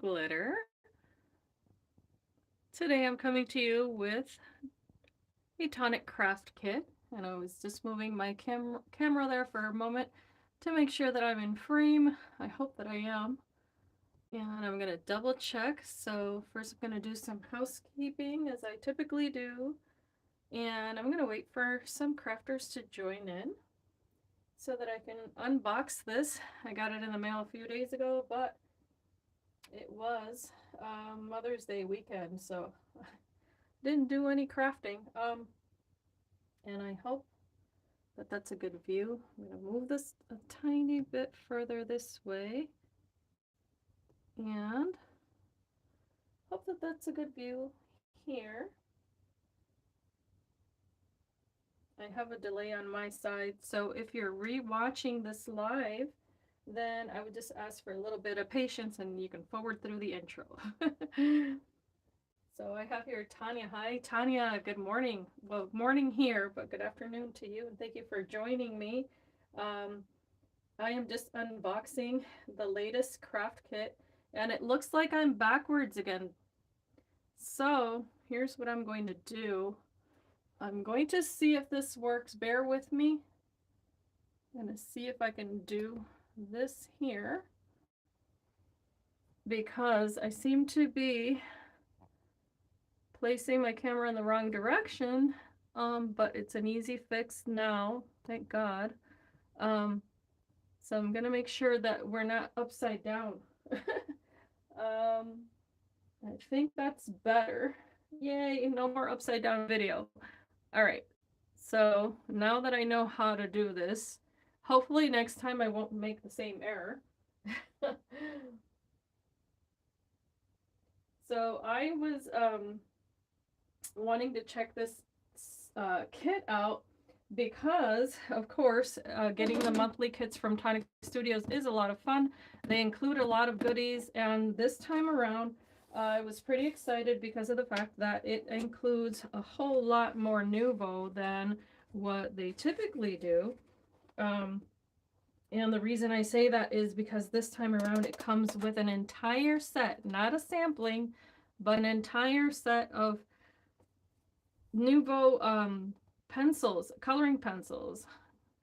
Glitter. Today I'm coming to you with a Tonic craft kit, and I was just moving my camera there for a moment to make sure that I'm in frame. I hope that I am. And I'm going to double check. So first I'm going to do some housekeeping as I typically do. And I'm going to wait for some crafters to join in so that I can unbox this. I got it in the mail a few days ago, but it was Mother's Day weekend, so didn't do any crafting. And I hope that that's a good view. I'm going to move this a tiny bit further this way and hope that that's a good view here. I have a delay on my side, so if you're re-watching this live, then I would just ask for a little bit of patience and you can forward through the intro. So I have here Tanya. Hi, Tanya. Good morning. Well, morning here, but good afternoon to you, and thank you for joining me. I am just unboxing the latest craft kit, and it looks like I'm backwards again. So here's what I'm going to do. I'm going to see if this works. Bear with me. I'm going to see if I can do this here, because I seem to be placing my camera in the wrong direction, but it's an easy fix now, thank God. So I'm gonna make sure that we're not upside down. I think that's better. Yay, no more upside down video. All right, so now that I know how to do this, hopefully next time I won't make the same error. So I was wanting to check this kit out because, of course, getting the monthly kits from Tonic Studios is a lot of fun. They include a lot of goodies, and this time around, I was pretty excited because of the fact that it includes a whole lot more Nuvo than what they typically do. And the reason I say that is because this time around it comes with an entire set, not a sampling, but an entire set of Nuvo pencils, coloring pencils.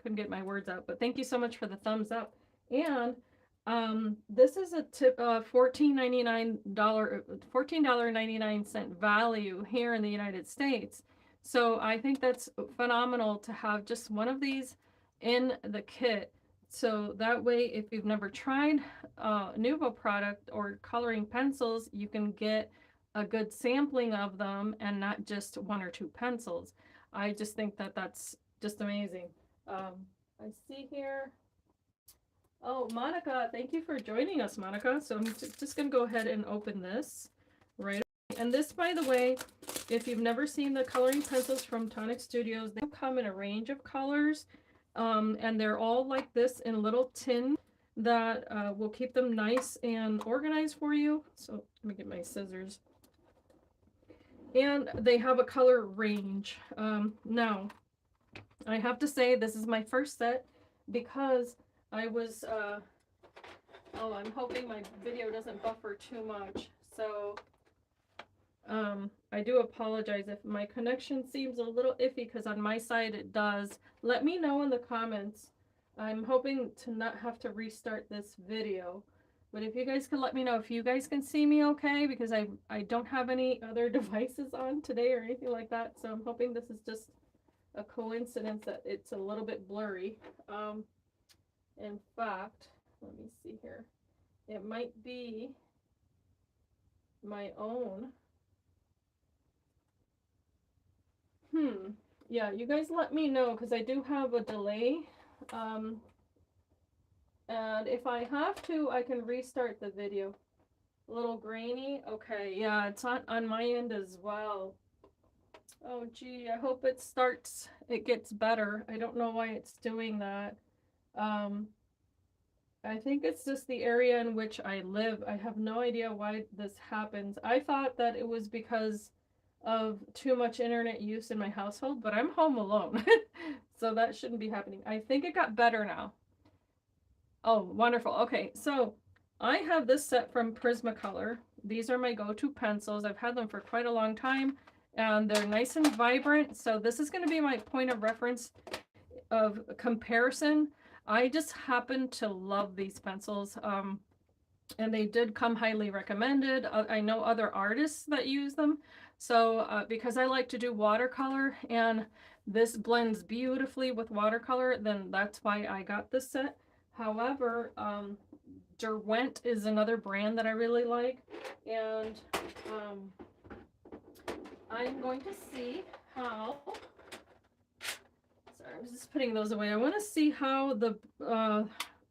Couldn't get my words out, but thank you so much for the thumbs up. And this is a tip $14.99 value here in the United States. So I think that's phenomenal to have just one of these in the kit. So that way, if you've never tried Nuvo product or coloring pencils, you can get a good sampling of them and not just one or two pencils. I just think that that's just amazing. I see here. Oh, Monica, thank you for joining us, Monica. So I'm just going to go ahead and open this right away. And this, by the way, if you've never seen the coloring pencils from Tonic Studios, they come in a range of colors. And they're all like this in little tin that will keep them nice and organized for you. So let me get my scissors. And they have a color range. Now, I have to say this is my first set because I was, oh, I'm hoping my video doesn't buffer too much. So I do apologize if my connection seems a little iffy, because on my side it does. Let me know in the comments. I'm hoping to not have to restart this video. But if you guys can let me know if you guys can see me okay, because I don't have any other devices on today or anything like that. So I'm hoping this is just a coincidence that it's a little bit blurry. In fact, let me see here. It might be my own. Yeah, you guys let me know, because I do have a delay. And if I have to, I can restart the video. A little grainy. Okay, yeah, it's on my end as well. Oh gee, I hope it gets better. I don't know why it's doing that. I think it's just the area in which I live. I have no idea why this happens. I thought that it was because of too much internet use in my household, but I'm home alone. So that shouldn't be happening. I think it got better now. Oh, wonderful. Okay, so I have this set from Prismacolor. These are my go-to pencils. I've had them for quite a long time, and they're nice and vibrant. So this is going to be my point of reference of comparison. I just happen to love these pencils. And they did come highly recommended. I know other artists that use them. So because I like to do watercolor and this blends beautifully with watercolor, then that's why I got this set. However, Derwent is another brand that I really like. And I'm going to see how, sorry, I was just putting those away. I want to see how the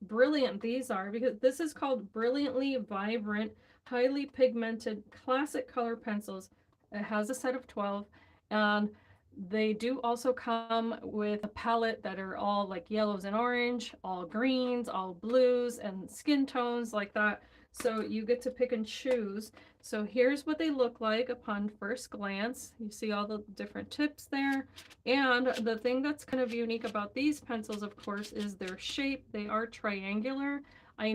brilliant these are, because this is called Brilliantly Vibrant Highly Pigmented Classic Color Pencils. It has a set of 12, and they do also come with a palette that are all like yellows and orange, all greens, all blues, and skin tones like that. So you get to pick and choose. So here's what they look like upon first glance. You see all the different tips there. And the thing that's kind of unique about these pencils, of course, is their shape. They are triangular. I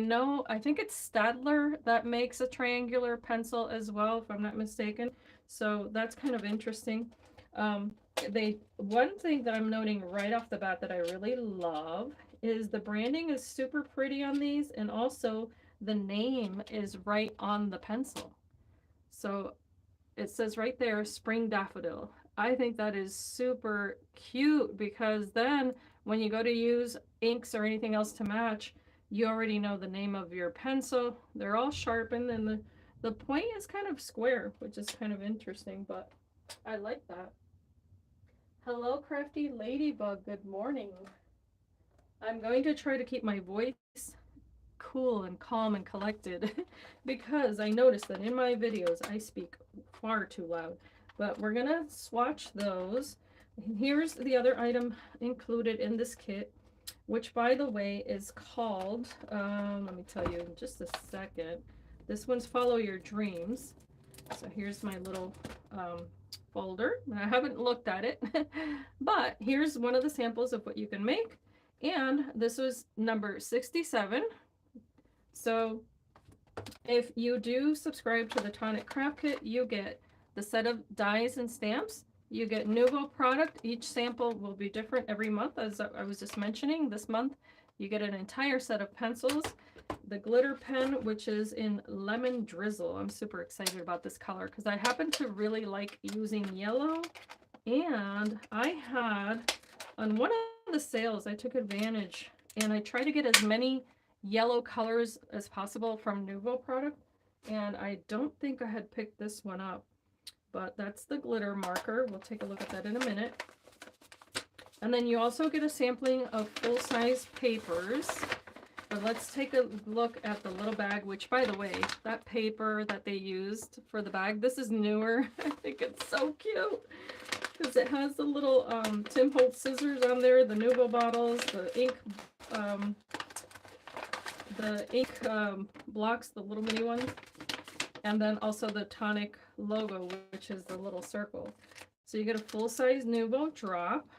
think it's Staedtler that makes a triangular pencil as well, if I'm not mistaken. So that's kind of interesting. One thing that I'm noting right off the bat that I really love is the branding is super pretty on these, and also the name is right on the pencil. So it says right there, Spring Daffodil. I think that is super cute, because then when you go to use inks or anything else to match, you already know the name of your pencil. They're all sharpened, and the point is kind of square, which is kind of interesting, but I like that. Hello, Crafty Ladybug. Good morning. I'm going to try to keep my voice cool and calm and collected because I noticed that in my videos I speak far too loud. But we're gonna swatch those. Here's the other item included in this kit, which by the way is called, let me tell you in just a second. This one's Follow Your Dreams. So here's my little folder. I haven't looked at it, but here's one of the samples of what you can make. And this was number 67. So if you do subscribe to the Tonic Craft Kit, you get the set of dies and stamps. You get Nuvo product. Each sample will be different every month, as I was just mentioning. This month, you get an entire set of pencils. The glitter pen, which is in Lemon Drizzle. I'm super excited about this color because I happen to really like using yellow. And I had, on one of the sales, I took advantage and I tried to get as many yellow colors as possible from Nuvo product. And I don't think I had picked this one up, but that's the glitter marker. We'll take a look at that in a minute. And then you also get a sampling of full-size papers. But let's take a look at the little bag, which, by the way, that paper that they used for the bag, this is newer. I think it's so cute because it has the little Tim Holtz scissors on there, the Nuvo bottles, the ink blocks, the little mini ones, and then also the Tonic logo, which is the little circle. So you get a full-size Nuvo drop,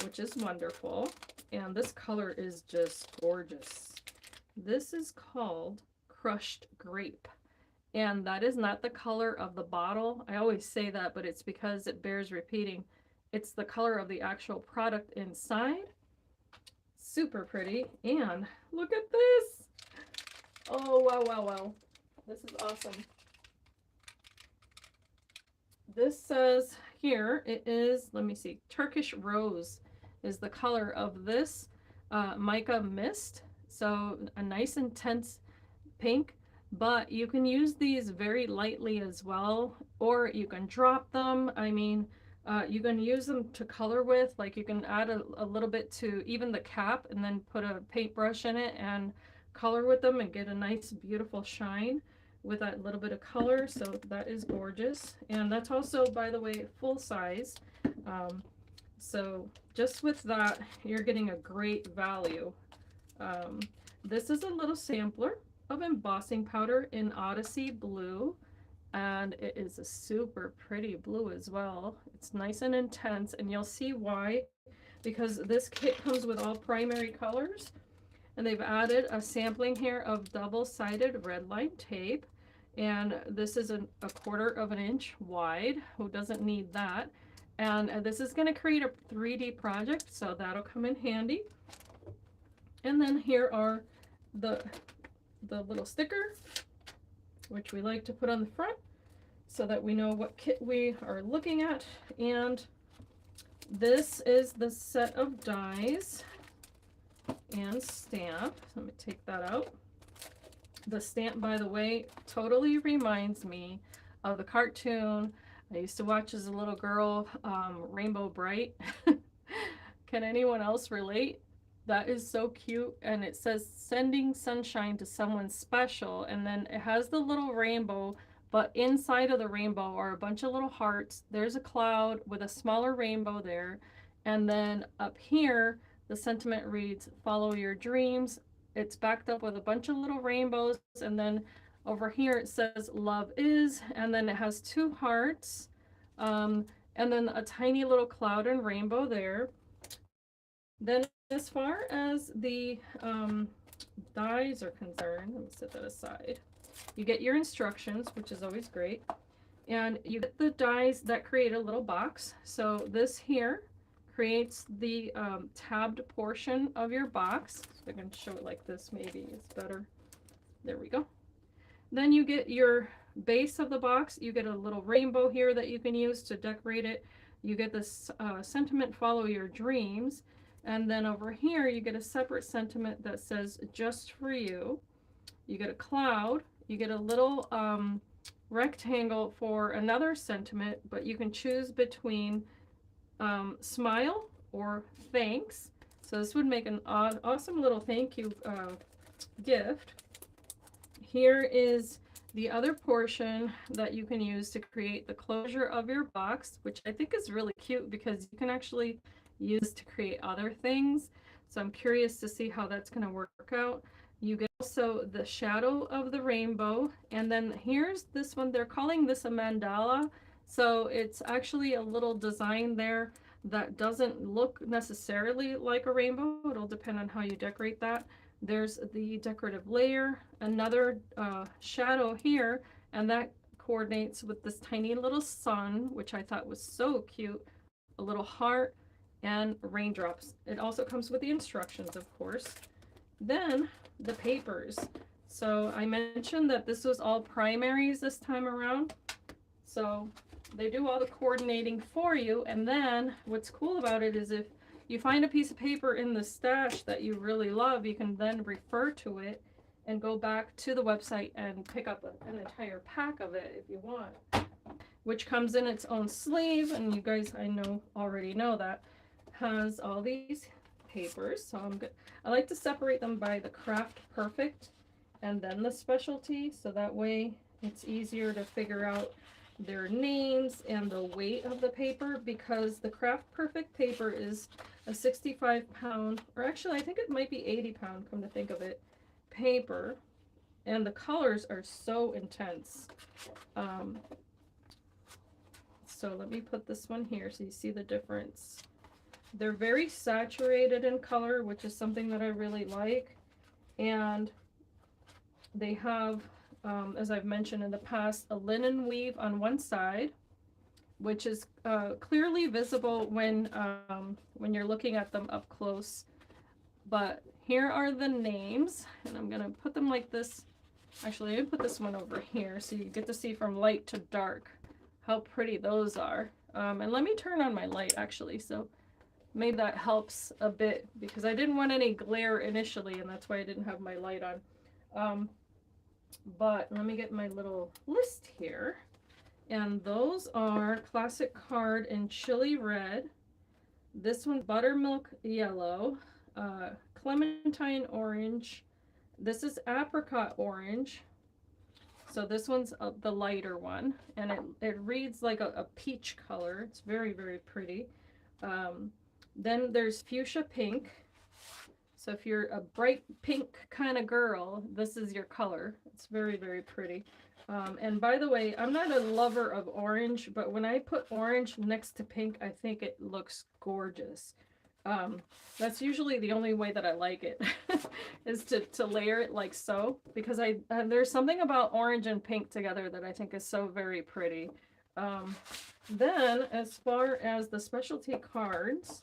which is wonderful. And this color is just gorgeous. This is called Crushed Grape. And that is not the color of the bottle. I always say that, but it's because it bears repeating. It's the color of the actual product inside. Super pretty. And look at this. Oh, wow, wow, wow. This is awesome. This says here, it is, let me see, Turkish Rose is the color of this mica mist. So a nice intense pink, but you can use these very lightly as well, or you can drop them. I mean, you can use them to color with, like you can add a little bit to even the cap and then put a paintbrush in it and color with them and get a nice beautiful shine with that little bit of color. So that is gorgeous. And that's also, by the way, full size. So just with that, you're getting a great value. This is a little sampler of embossing powder in Odyssey Blue, and it is a super pretty blue as well. It's nice and intense, and you'll see why, because this kit comes with all primary colors. and they've added a sampling here of double-sided red line tape. And this is a 1/4 of an inch wide. Who doesn't need that? And this is going to create a 3D project, so that'll come in handy. And then here are the little sticker, which we like to put on the front so that we know what kit we are looking at. And this is the set of dies and stamp. Let me take that out. The stamp, by the way, totally reminds me of the cartoon I used to watch as a little girl, Rainbow Bright. Can anyone else relate? That is so cute. And it says sending sunshine to someone special, and then it has the little rainbow, but inside of the rainbow are a bunch of little hearts. There's a cloud with a smaller rainbow there, and then up here the sentiment reads, follow your dreams. It's backed up with a bunch of little rainbows, and then over here it says love is, and then it has 2 hearts, and then a tiny little cloud and rainbow there. Then as far as the dies are concerned, let me set that aside. You get your instructions, which is always great, and you get the dies that create a little box. So this here creates the tabbed portion of your box. So I can show it like this, maybe it's better. There we go. Then you get your base of the box. You get a little rainbow here that you can use to decorate it. You get this sentiment, follow your dreams. And then over here you get a separate sentiment that says just for you. You get a cloud. You get a little rectangle for another sentiment, but you can choose between smile or thanks. So this would make an awesome little thank you gift. Here is the other portion that you can use to create the closure of your box, which I think is really cute because you can actually use to create other things. So I'm curious to see how that's going to work out. You get also the shadow of the rainbow, and then here's this one. They're calling this a mandala. So it's actually a little design there that doesn't look necessarily like a rainbow. It'll depend on how you decorate that. There's the decorative layer, another shadow here, and that coordinates with this tiny little sun, which I thought was so cute. A little heart and raindrops. It also comes with the instructions, of course. Then the papers. So I mentioned that this was all primaries this time around. So they do all the coordinating for you, and then what's cool about it is if you find a piece of paper in the stash that you really love, you can then refer to it and go back to the website and pick up an entire pack of it if you want, which comes in its own sleeve, and you guys I know already know that has all these papers. So I like to separate them by the Craft Perfect and then the specialty, so that way it's easier to figure out their names and the weight of the paper, because the Craft Perfect paper is a 65-pound, or actually I think it might be 80-pound, come to think of it, paper, and the colors are so intense. So let me put this one here so you see the difference. They're very saturated in color, which is something that I really like, and they have as I've mentioned in the past, a linen weave on one side, which is clearly visible when you're looking at them up close. But here are the names, and I'm gonna put them like this. Actually, I'm gonna put this one over here so you get to see from light to dark how pretty those are. And let me turn on my light actually, so maybe that helps a bit, because I didn't want any glare initially, and that's why I didn't have my light on. But let me get my little list here. And those are Classic Card in Chili Red. This one, Buttermilk Yellow. Clementine Orange. This is Apricot Orange. So this one's the lighter one. And it reads like a peach color. It's very, very pretty. Then there's Fuchsia Pink. So if you're a bright pink kind of girl, this is your color. It's very, very pretty. And by the way, I'm not a lover of orange, but when I put orange next to pink, I think it looks gorgeous. That's usually the only way that I like it is to layer it like so, because there's something about orange and pink together that I think is so very pretty. Then as far as the specialty cards,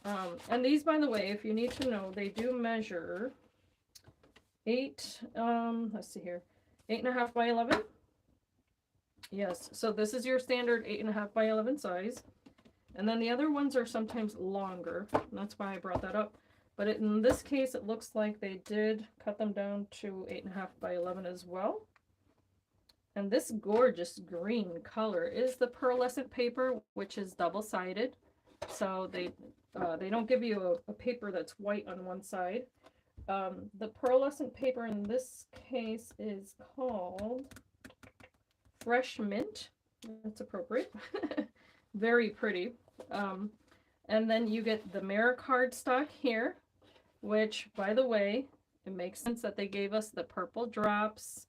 and these, by the way, if you need to know, they do measure 8, let's see here, 8.5 by 11. Yes, so this is your standard 8.5 by 11 size. And then the other ones are sometimes longer, and that's why I brought that up. But in this case, it looks like they did cut them down to 8.5 by 11 as well. And this gorgeous green color is the pearlescent paper, which is double-sided. So they don't give you a paper that's white on one side. The pearlescent paper in this case is called Fresh Mint. That's appropriate. Very pretty. And then you get the mirror cardstock here, which, by the way, it makes sense that they gave us the purple drops,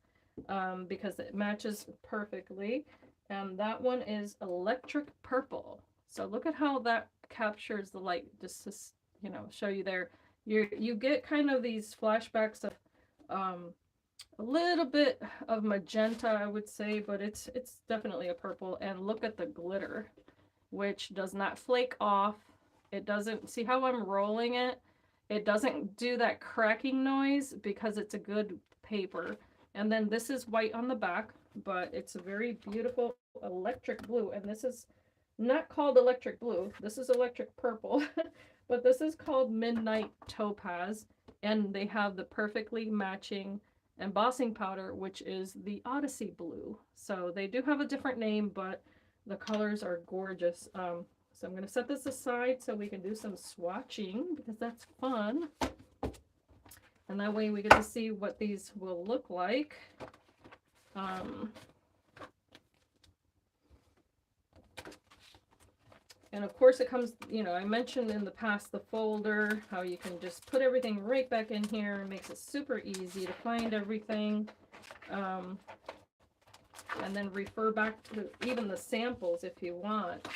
because it matches perfectly. And that one is electric purple. So look at how that captures the light, just to, you know, show you there. You get kind of these flashbacks of a little bit of magenta, I would say, but it's definitely a purple. And look at the glitter, which does not flake off. It doesn't, see how I'm rolling it? It doesn't do that cracking noise because it's a good paper. And then this is white on the back, but it's a very beautiful electric blue. And this is not called electric blue. This is electric purple, but this is called Midnight Topaz. And they have the perfectly matching embossing powder, which is the Odyssey Blue. So they do have a different name, but the colors are gorgeous. So I'm going to set this aside so we can do some swatching, because that's fun. And that way we get to see what these will look like. And of course it comes, you know, I mentioned in the past the folder, how you can just put everything right back in here. It makes it super easy to find everything. And then refer back to even the samples if you want.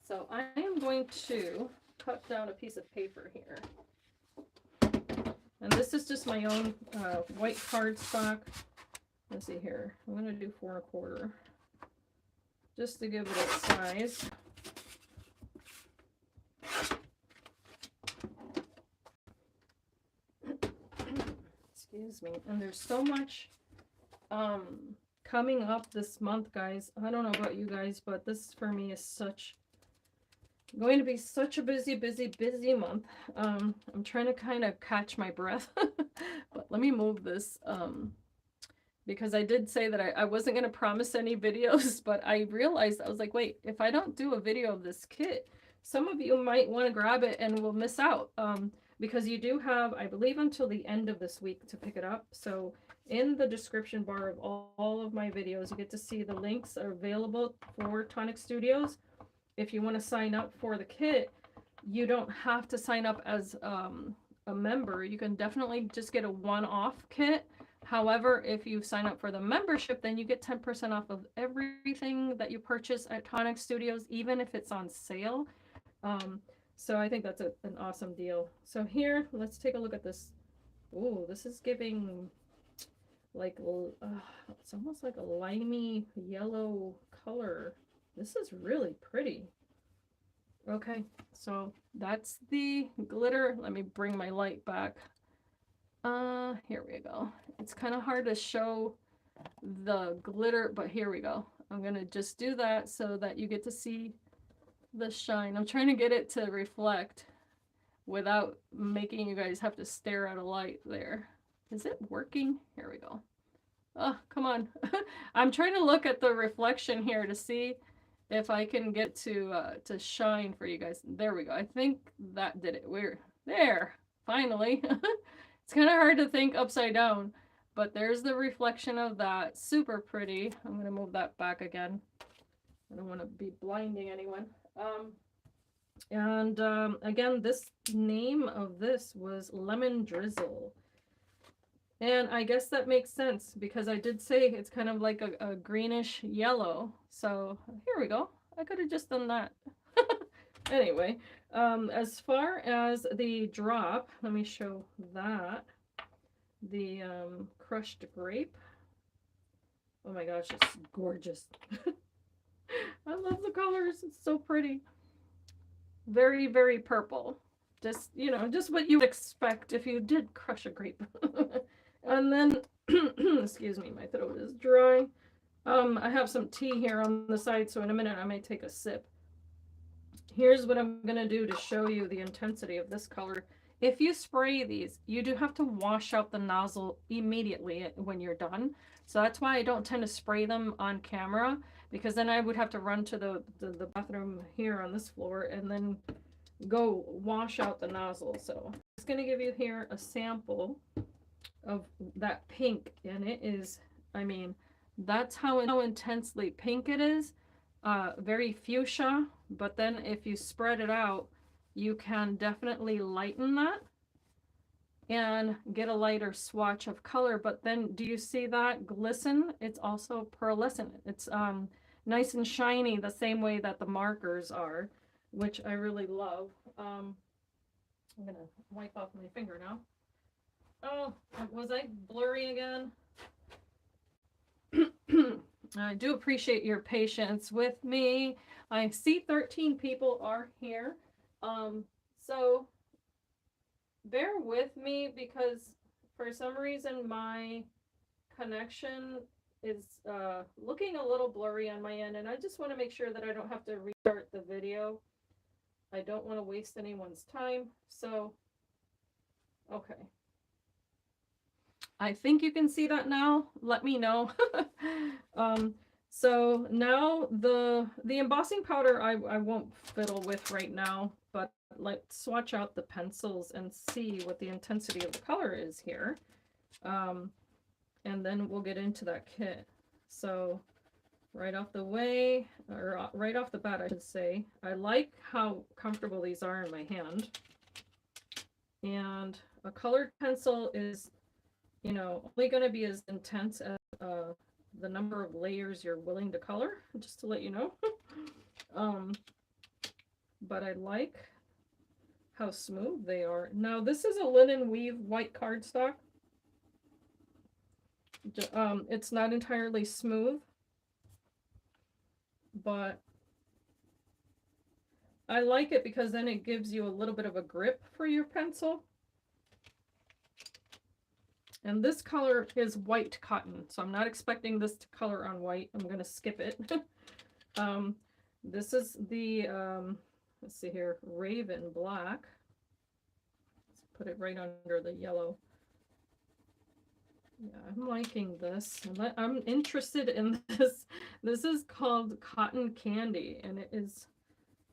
So I am going to cut down a piece of paper here. And this is just my own white cardstock. Let's see here. I'm going to do 4 1/4. Just to give it its size. Excuse me. And there's so much coming up this month, guys. I don't know about you guys, but this for me is going to be such a busy month. I'm trying to kind of catch my breath. But let me move this, because I did say that I wasn't going to promise any videos, but I realized, I was like, wait, if I don't do a video of this kit, some of you might want to grab it and will miss out, because you do have, I believe, until the end of this week to pick it up. So in the description bar of all of my videos, you get to see the links are available for Tonic Studios. If you want to sign up for the kit, you don't have to sign up as a member. You can definitely just get a one-off kit. However, if you sign up for the membership, then you get 10% off of everything that you purchase at Tonic Studios, even if it's on sale. So I think that's an awesome deal. So here, let's take a look at this. Ooh, this is giving like, it's almost like a limey yellow color. This is really pretty. Okay, so that's the glitter. Let me bring my light back. Here we go. It's kind of hard to show the glitter, but here we go. I'm gonna just do that so that you get to see the shine. I'm trying to get it to reflect without making you guys have to stare at a light there. Is it working? Here we go. Oh, come on. I'm trying to look at the reflection here to see if I can get to shine for you guys. There we go. I think that did it. We're there. Finally. It's kind of hard to think upside down, but there's the reflection of that. Super pretty. I'm going to move that back again. I don't want to be blinding anyone. Again, this name of this was Lemon Drizzle. And I guess that makes sense because I did say it's kind of like a greenish yellow. So here we go. I could have just done that. Anyway, as far as the drop, let me show that. The crushed grape. Oh my gosh, it's gorgeous. I love the colors. It's so pretty. Very, very purple. Just, you know, just what you would expect if you did crush a grape. And then, excuse me, my throat is dry. I have some tea here on the side, so in a minute I may take a sip. Here's what I'm going to do to show you the intensity of this color. If you spray these, you do have to wash out the nozzle immediately when you're done. So that's why I don't tend to spray them on camera, because then I would have to run to the bathroom here on this floor and then go wash out the nozzle. So I'm just going to give you here a sample of that pink, and it is, I mean, that's how intensely pink it is. Very fuchsia, but then if you spread it out, you can definitely lighten that and get a lighter swatch of color. But then do you see that glisten? It's also pearlescent. It's nice and shiny the same way that the markers are, which I really love. I'm gonna wipe off my finger now. Oh, was I blurry again? I do appreciate your patience with me. I see 13 people are here. So bear with me, because for some reason my connection is looking a little blurry on my end, and I just want to make sure that I don't have to restart the video. I don't want to waste anyone's time. So, okay. I think you can see that now. Let me know. So now the embossing powder I won't fiddle with right now, but let's swatch out the pencils and see what the intensity of the color is here. And then we'll get into that kit. So right off the way, or right off the bat, I should say, I like how comfortable these are in my hand. And a colored pencil is, you know, only going to be as intense as the number of layers you're willing to color, just to let you know. But I like how smooth they are. Now, this is a linen weave white cardstock. It's not entirely smooth, but I like it because then it gives you a little bit of a grip for your pencil. And this color is white cotton, so I'm not expecting this to color on white. I'm going to skip it. This is the, let's see here, Raven Black. Let's put it right under the yellow. Yeah, I'm liking this. I'm interested in this. This is called Cotton Candy, and it is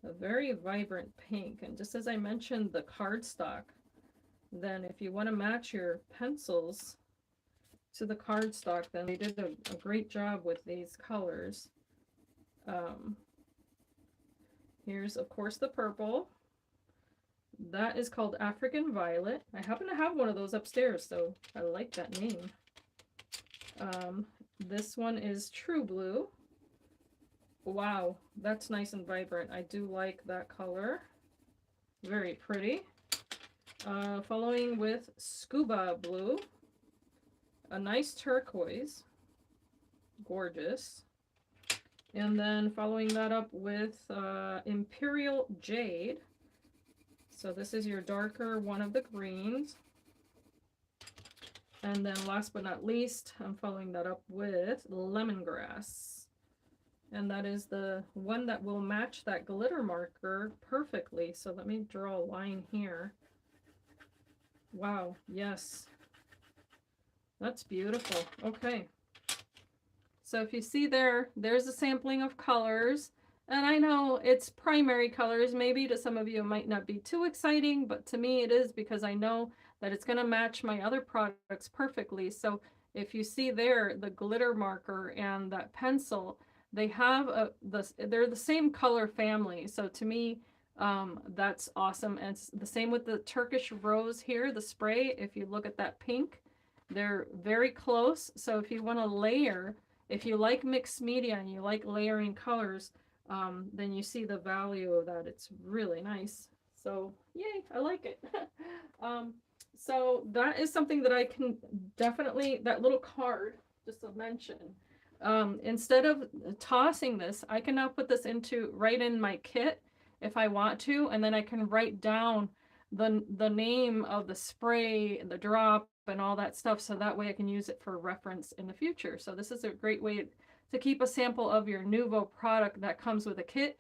a very vibrant pink. And just as I mentioned, the cardstock, then if you want to match your pencils to the cardstock, then they did a great job with these colors. Here's, of course, the purple. That is called African Violet. I happen to have one of those upstairs, so I like that name. This one is True Blue. Wow, that's nice and vibrant. I do like that color. Very pretty. Following with Scuba Blue. A nice turquoise. Gorgeous. And then following that up with Imperial Jade. So this is your darker one of the greens. And then last but not least, I'm following that up with Lemongrass. And that is the one that will match that glitter marker perfectly. So let me draw a line here. Wow, yes. That's beautiful. Okay. So if you see there's a sampling of colors. And I know it's primary colors. Maybe to some of you it might not be too exciting, but to me it is, because I know that it's going to match my other products perfectly. So if you see there, the glitter marker and that pencil, they have they're the same color family. So to me, that's awesome. And it's the same with the Turkish Rose here, the spray. If you look at that pink, they're very close. So if you want to layer, if you like mixed media and you like layering colors, then you see the value of that. It's really nice. So yay, I like it. So that is something that I can definitely, that little card, just to mention, instead of tossing this, I can now put this into right in my kit if I want to, and then I can write down the name of the spray, the drop, and all that stuff, so that way I can use it for reference in the future. So this is a great way to keep a sample of your Nuvo product that comes with a kit.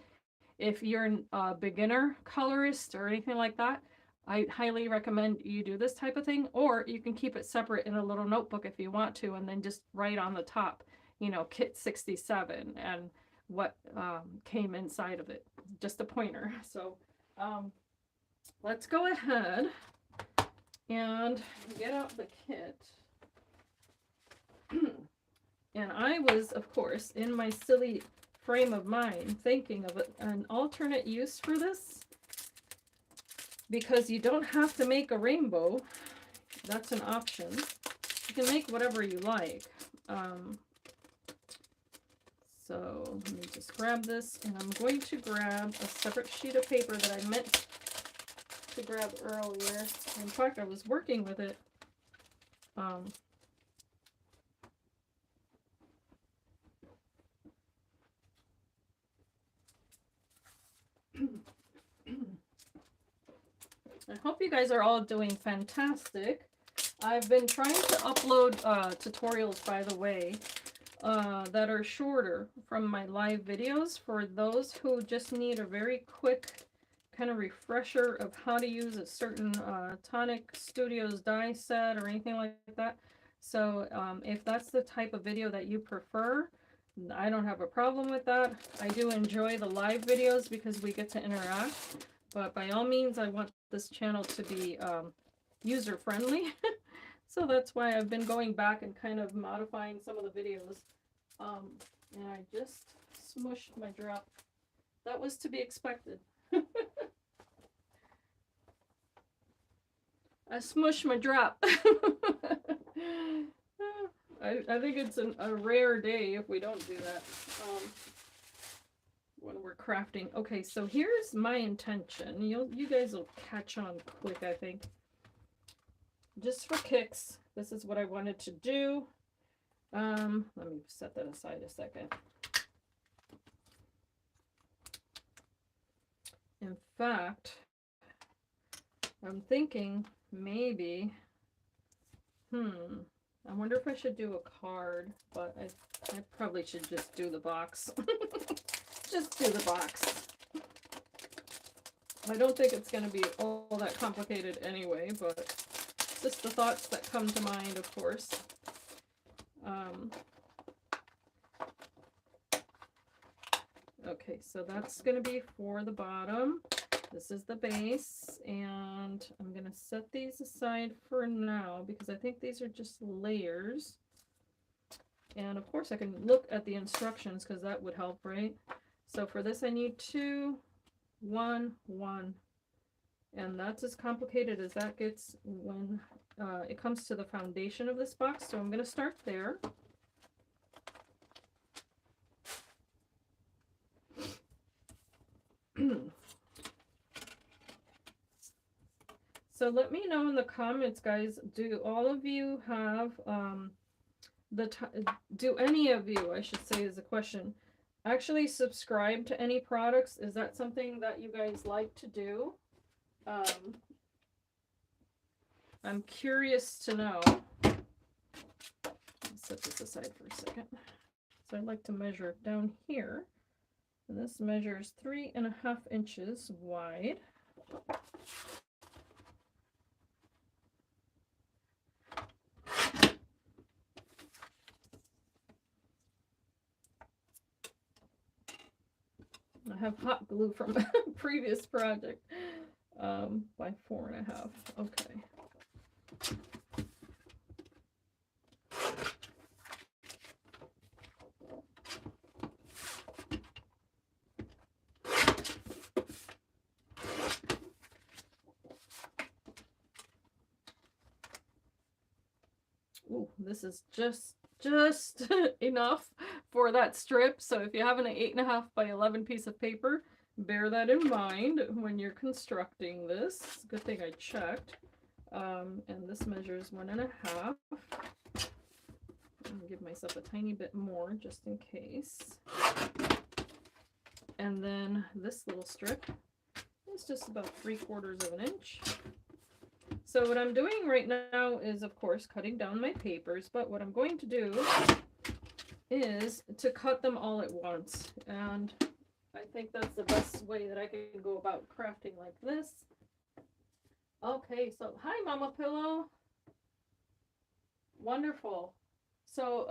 If you're a beginner colorist or anything like that, I highly recommend you do this type of thing, or you can keep it separate in a little notebook if you want to, and then just write on the top, you know, kit 67 and what came inside of it. Just a pointer. So let's go ahead and get out the kit. And I was, of course, in my silly frame of mind thinking of an alternate use for this, because you don't have to make a rainbow. That's an option. You can make whatever you like. So let me just grab this, and I'm going to grab a separate sheet of paper that I meant to grab earlier. In fact, I was working with it. I hope you guys are all doing fantastic. I've been trying to upload tutorials, by the way, that are shorter from my live videos for those who just need a very quick kind of refresher of how to use a certain Tonic Studios die set or anything like that. So if that's the type of video that you prefer, I don't have a problem with that. I do enjoy the live videos because we get to interact, but by all means I want this channel to be user friendly. So that's why I've been going back and kind of modifying some of the videos. And I just smushed my drop. That was to be expected. I smushed my drop. I think it's a rare day if we don't do that when we're crafting. Okay, so here's my intention. You guys will catch on quick, I think. Just for kicks, this is what I wanted to do. Let me set that aside a second. In fact, I'm thinking maybe, I wonder if I should do a card, but I probably should just do the box. Just do the box. I don't think it's going to be all that complicated anyway, but just the thoughts that come to mind, of course. Okay, so that's going to be for the bottom. This is the base, and I'm going to set these aside for now because I think these are just layers. And of course I can look at the instructions because that would help, right? So for this I need 2, 1, 1. And that's as complicated as that gets when it comes to the foundation of this box. So I'm going to start there. So let me know in the comments, guys, do all of you have do any of you, I should say, is the question, actually subscribe to any products? Is that something that you guys like to do? I'm curious to know. Let's set this aside for a second. So I'd like to measure down here. And this measures 3.5 inches wide. I have hot glue from a previous project by 4.5. Okay. Ooh, this is just just enough for that strip. So if you have an 8.5 by 11 piece of paper, bear that in mind when you're constructing this. Good thing I checked. And this measures 1.5. I'll give myself a tiny bit more just in case. And then this little strip is just about 3/4 of an inch. So what I'm doing right now is, of course, cutting down my papers, but what I'm going to do is to cut them all at once. And I think that's the best way that I can go about crafting like this. Okay, so hi Mama Pillow. Wonderful. So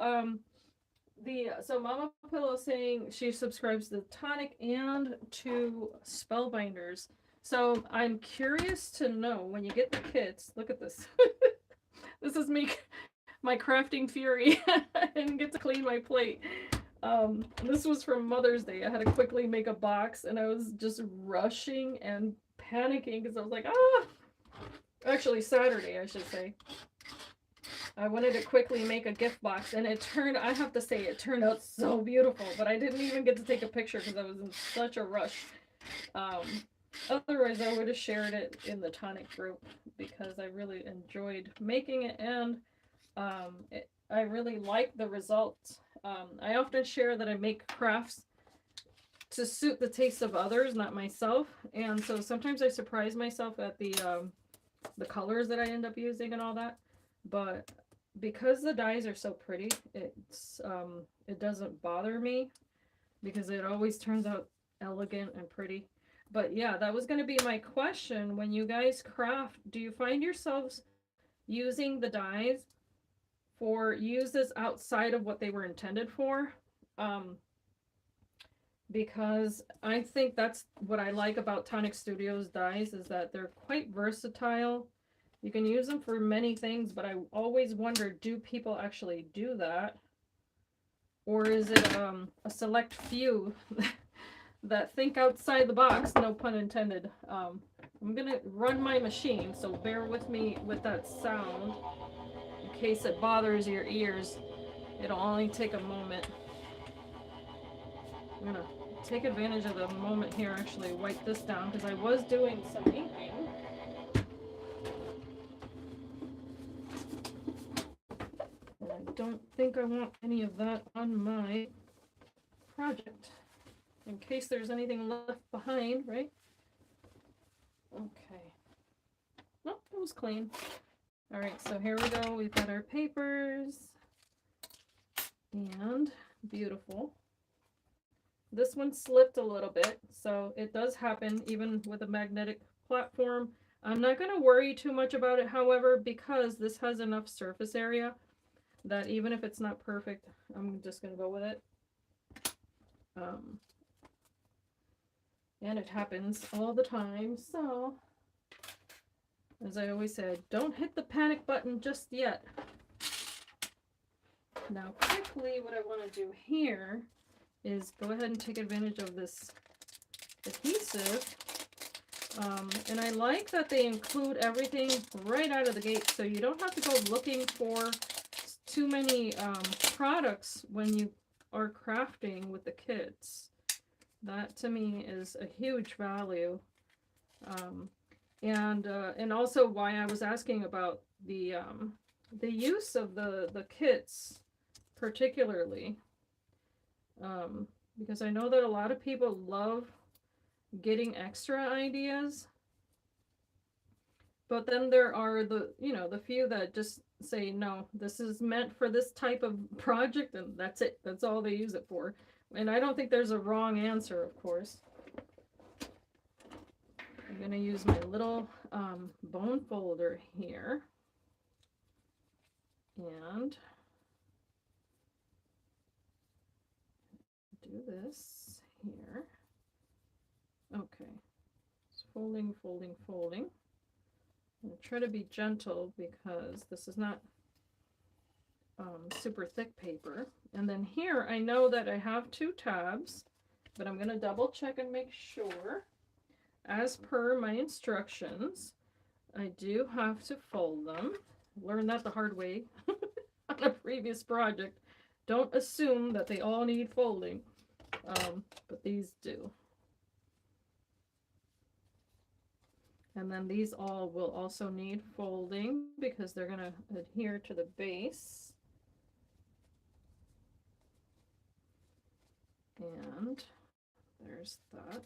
so Mama Pillow saying she subscribes to Tonic and to Spellbinders. So I'm curious to know, when you get the kits, look at this. This is me, my crafting fury. I didn't get to clean my plate. This was from Mother's Day. I had to quickly make a box, and I was just rushing and panicking because I was like, ah! Actually, Saturday, I should say. I wanted to quickly make a gift box, and I have to say, it turned out so beautiful, but I didn't even get to take a picture because I was in such a rush. Otherwise, I would have shared it in the Tonic group because I really enjoyed making it, and I really like the results. I often share that I make crafts to suit the taste of others, not myself, and so sometimes I surprise myself at the colors that I end up using and all that. But because the dyes are so pretty, it doesn't bother me because it always turns out elegant and pretty. But yeah, that was going to be my question. When you guys craft, do you find yourselves using the dyes for uses outside of what they were intended for? Because I think that's what I like about Tonic Studios dyes, is that they're quite versatile. You can use them for many things, but I always wonder, do people actually do that? Or is it a select few that think outside the box, no pun intended. I'm gonna run my machine, so bear with me with that sound in case it bothers your ears. It'll only take a moment. I'm gonna take advantage of the moment here, actually wipe this down because I was doing some inking. And I don't think I want any of that on my project, in case there's anything left behind, right? Okay. Nope, it was clean. All right, so here we go. We've got our papers. And beautiful. This one slipped a little bit, so it does happen even with a magnetic platform. I'm not going to worry too much about it, however, because this has enough surface area that even if it's not perfect, I'm just going to go with it. And it happens all the time, so as I always said, don't hit the panic button just yet. Now quickly, what I want to do here is go ahead and take advantage of this adhesive. And I like that they include everything right out of the gate, so you don't have to go looking for too many products when you are crafting with the kits. That to me is a huge value. And also why I was asking about the use of the kits particularly, because I know that a lot of people love getting extra ideas, but then there are the few that just say, no, this is meant for this type of project, and that's it. That's all they use it for. And I don't think there's a wrong answer, of course. I'm going to use my little bone folder here. And do this here. Okay. It's folding, folding, folding. I'm going to try to be gentle because this is not super thick paper. And then here I know that I have 2 tabs, but I'm going to double check and make sure. As per my instructions, I do have to fold them. Learned that the hard way. on a previous project. Don't assume that they all need folding, but these do. And then these all will also need folding because they're going to adhere to the base. And there's that.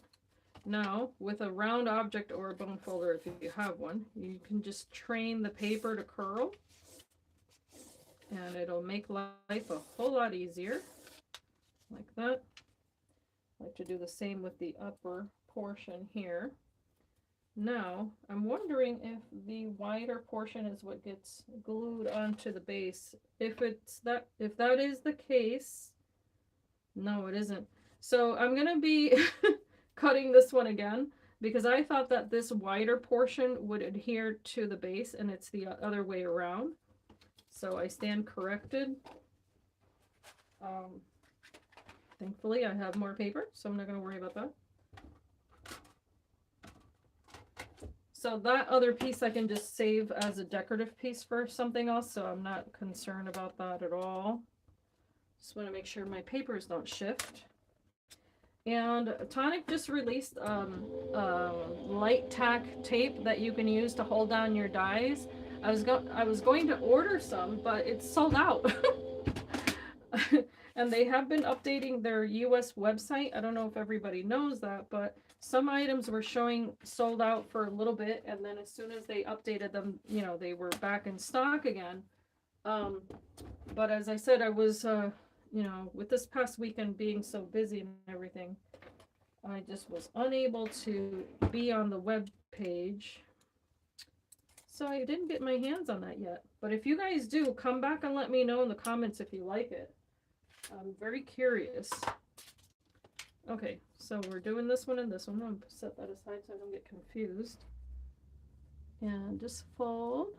Now, with a round object or a bone folder, if you have one, you can just train the paper to curl. And it'll make life a whole lot easier. Like that. I like to do the same with the upper portion here. Now, I'm wondering if the wider portion is what gets glued onto the base. If that is the case, no, it isn't. So I'm going to be cutting this one again because I thought that this wider portion would adhere to the base and it's the other way around. So I stand corrected. Thankfully I have more paper, so I'm not going to worry about that. So that other piece I can just save as a decorative piece for something else, so I'm not concerned about that at all. Just want to make sure my papers don't shift. And Tonic just released light tack tape that you can use to hold down your dies. I was going to order some, but it's sold out. And they have been updating their US website. I don't know if everybody knows that, but some items were showing sold out for a little bit, and then as soon as they updated them, you know, they were back in stock again. But as I said, I was you know, with this past weekend being so busy and everything, I just was unable to be on the web page. So I didn't get my hands on that yet. But if you guys do, come back and let me know in the comments if you like it. I'm very curious. Okay, so we're doing this one and this one. I'm going to set that aside so I don't get confused. And just fold.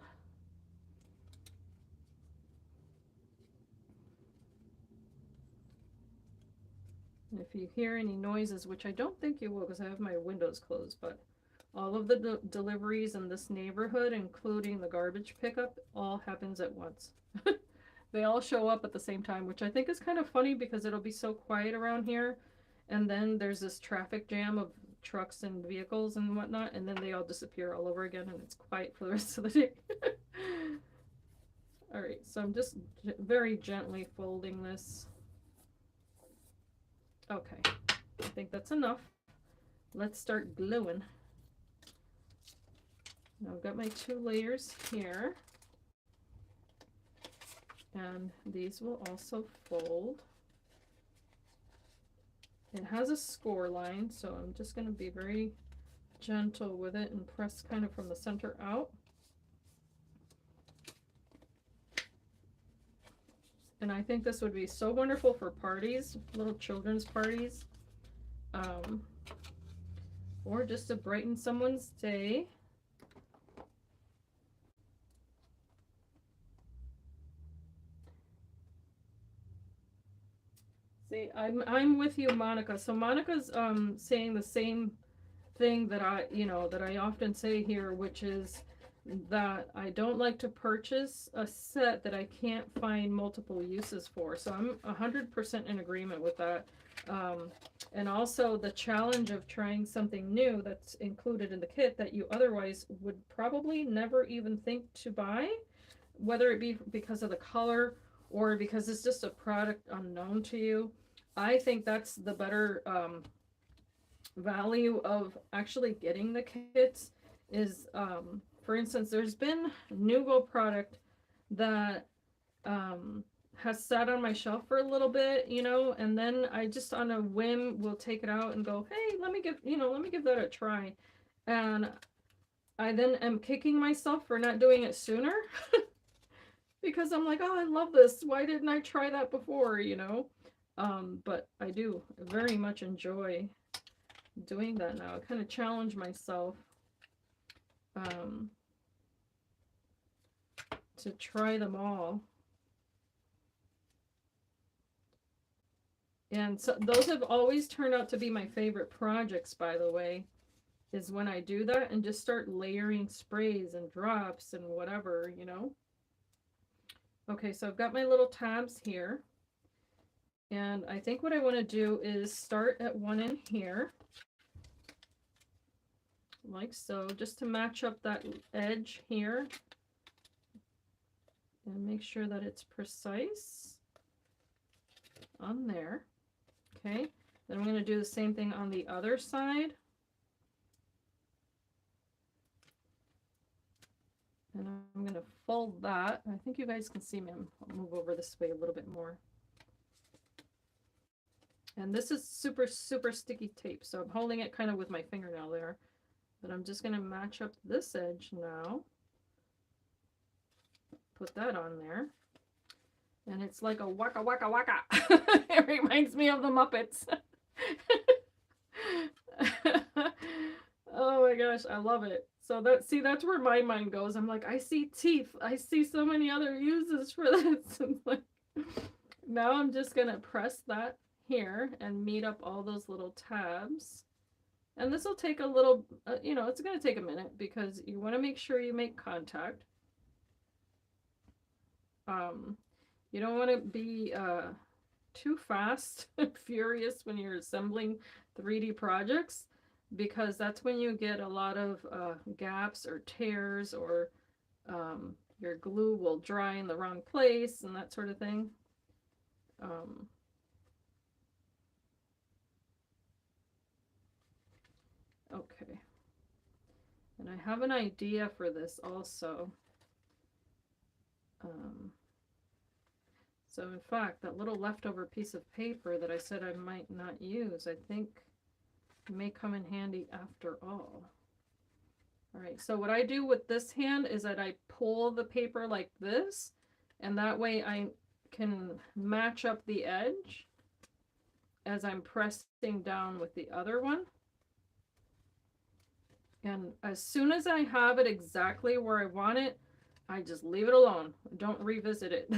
And if you hear any noises, which I don't think you will because I have my windows closed, but all of the deliveries in this neighborhood, including the garbage pickup, all happens at once. They all show up at the same time, which I think is kind of funny because it'll be so quiet around here. And then there's this traffic jam of trucks and vehicles and whatnot, and then they all disappear all over again and it's quiet for the rest of the day. All right, so I'm just very gently folding this. Okay, I think that's enough. Let's start gluing. Now I've got my 2 layers here. And these will also fold. It has a score line, so I'm just going to be very gentle with it and press kind of from the center out. And I think this would be so wonderful for parties, little children's parties, or just to brighten someone's day. See, I'm with you, Monica. So Monica's saying the same thing that I often say here, which is that I don't like to purchase a set that I can't find multiple uses for. So I'm 100% in agreement with that. And also the challenge of trying something new that's included in the kit that you otherwise would probably never even think to buy, whether it be because of the color or because it's just a product unknown to you. I think that's the better value of actually getting the kits is, for instance, there's been Nuvo product that has sat on my shelf for a little bit, you know, and then I just on a whim will take it out and go, hey, let me give that a try. And I then am kicking myself for not doing it sooner. Because I'm like, oh, I love this. Why didn't I try that before, you know? But I do very much enjoy doing that now. I kind of challenge myself to try them all. And so those have always turned out to be my favorite projects, by the way, is when I do that and just start layering sprays and drops and whatever, you know? Okay, so I've got my little tabs here. And I think what I want to do is start at one end here. Like so, just to match up that edge here. And make sure that it's precise on there. Okay, then I'm going to do the same thing on the other side. And I'm going to fold that. I think you guys can see me. I'll move over this way a little bit more. And this is super, super sticky tape, so I'm holding it kind of with my fingernail there. But I'm just going to match up this edge now. Put that on there. And it's like a waka waka waka. It reminds me of the Muppets. Oh my gosh, I love it. So see, that's where my mind goes. I'm like, I see teeth. I see so many other uses for this. And like, now I'm just gonna press that here and meet up all those little tabs. And this will take a little, you know, it's gonna take a minute because you want to make sure you make contact. You don't want to be too fast and furious when you're assembling 3D projects, because that's when you get a lot of gaps or tears, or your glue will dry in the wrong place and that sort of thing. Okay. And I have an idea for this also. So in fact, that little leftover piece of paper that I said I might not use, I think may come in handy after all. All right, so what I do with this hand is that I pull the paper like this, and that way I can match up the edge as I'm pressing down with the other one. And as soon as I have it exactly where I want it, I just leave it alone. Don't revisit it.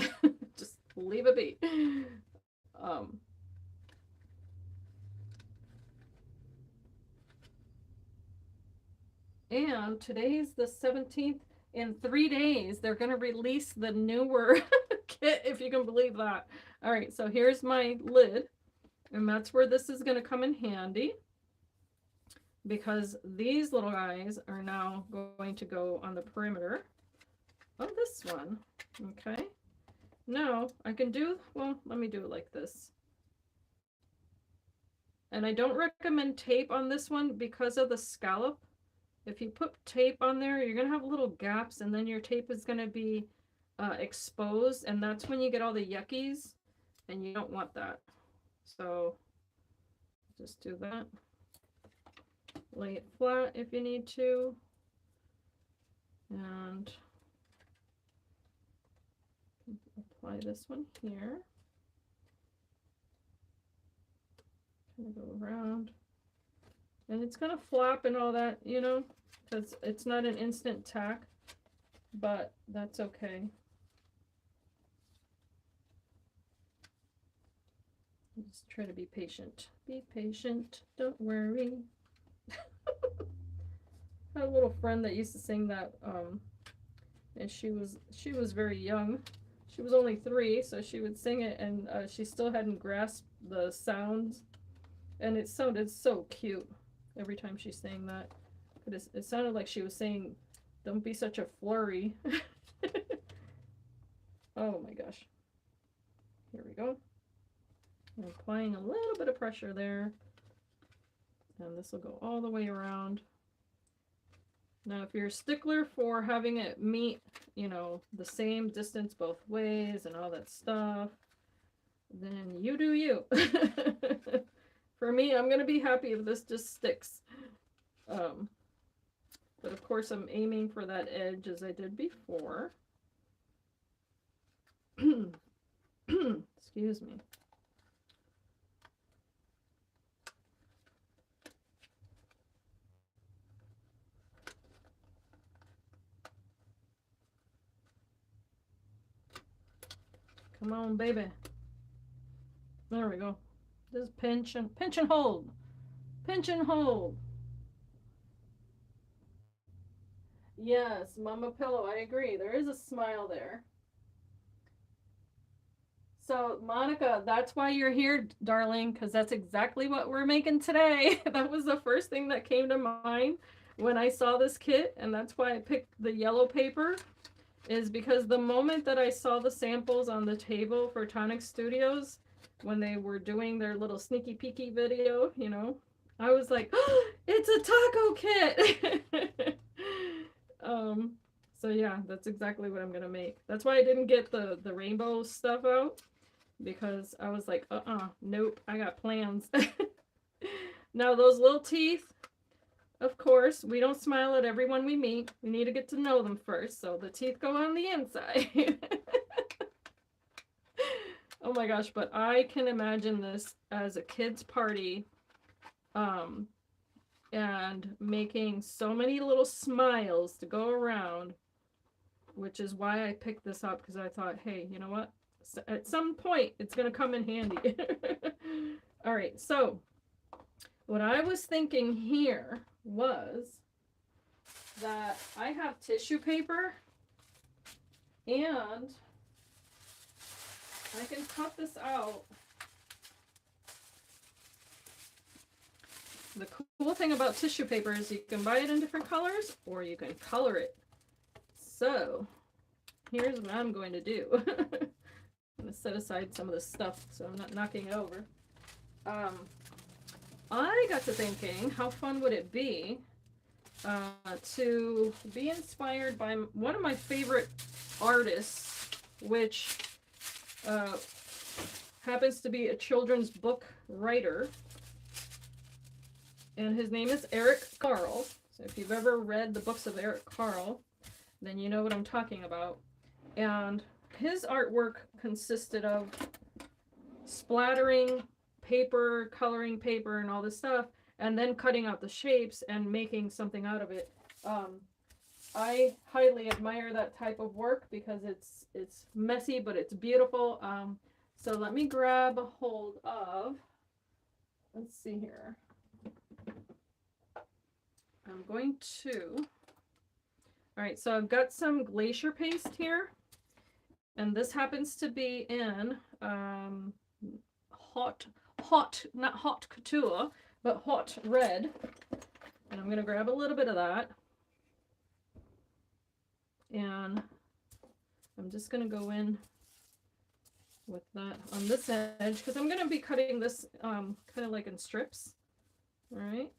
Just leave it be. And today's the 17th. In 3 days, they're going to release the newer kit, if you can believe that. All right, so here's my lid. And that's where this is going to come in handy, because these little guys are now going to go on the perimeter of this one. Okay. Now I can do, well, let me do it like this. And I don't recommend tape on this one because of the scallop. If you put tape on there, you're going to have little gaps, and then your tape is going to be exposed, and that's when you get all the yuckies, and you don't want that. So just do that. Lay it flat if you need to. And apply this one here. Kind of go around. And it's going to flap and all that, you know, because it's not an instant tack, but that's okay. Just try to be patient. Be patient, don't worry. I had a little friend that used to sing that, and she was very young. She was only 3, so she would sing it, and she still hadn't grasped the sounds, and it sounded so cute every time she sang that. But it sounded like she was saying, "Don't be such a flurry." Oh my gosh. Here we go. I'm applying a little bit of pressure there, and this will go all the way around. Now, if you're a stickler for having it meet, you know, the same distance both ways and all that stuff, then you do you. For me, I'm going to be happy if this just sticks. But of course, I'm aiming for that edge as I did before. Excuse me. Come on, baby. There we go. Just pinch and hold. Pinch and hold. Yes, Mama Pillow, I agree. There is a smile there. So, Monica, that's why you're here, darling, because that's exactly what we're making today. That was the first thing that came to mind when I saw this kit, and that's why I picked the yellow paper, is because the moment that I saw the samples on the table for Tonic Studios, when they were doing their little sneaky peeky video, you know, I was like, oh, it's a taco kit! So yeah, that's exactly what I'm gonna make. That's why I didn't get the rainbow stuff out, because I was like, nope, I got plans. Now those little teeth, of course, we don't smile at everyone we meet. We need to get to know them first, so the teeth go on the inside. Oh my gosh, but I can imagine this as a kid's party, and making so many little smiles to go around, which is why I picked this up, because I thought, hey, you know what? At some point, it's going to come in handy. All right, so what I was thinking here was that I have tissue paper, and I can cut this out. The cool thing about tissue paper is you can buy it in different colors, or you can color it. So here's what I'm going to do. I'm going to set aside some of this stuff so I'm not knocking it over. I got to thinking, how fun would it be to be inspired by one of my favorite artists, which happens to be a children's book writer, and his name is Eric Carle. So if you've ever read the books of Eric Carle, then you know what I'm talking about. And his artwork consisted of splattering paper, coloring paper, and all this stuff, and then cutting out the shapes and making something out of it. I highly admire that type of work because it's messy, but it's beautiful. So let me grab a hold of, let's see here. I'm going to, all right, so I've got some glacier paste here, and this happens to be in not hot couture, but hot red. And I'm going to grab a little bit of that. And I'm just going to go in with that on this edge, because I'm going to be cutting this kind of like in strips. All right.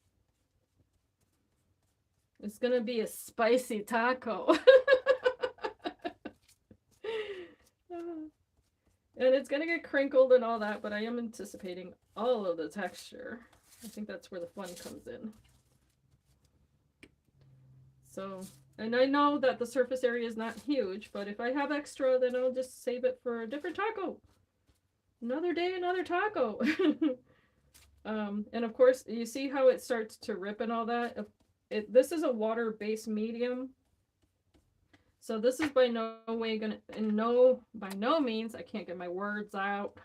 It's going to be a spicy taco. And it's going to get crinkled and all that, but I am anticipating all of the texture. I think that's where the fun comes in. So, and I know that the surface area is not huge, but if I have extra, then I'll just save it for a different taco. Another day, another taco. And of course, you see how it starts to rip and all that? This is a water-based medium. So this is by no way gonna, by no means, I can't get my words out,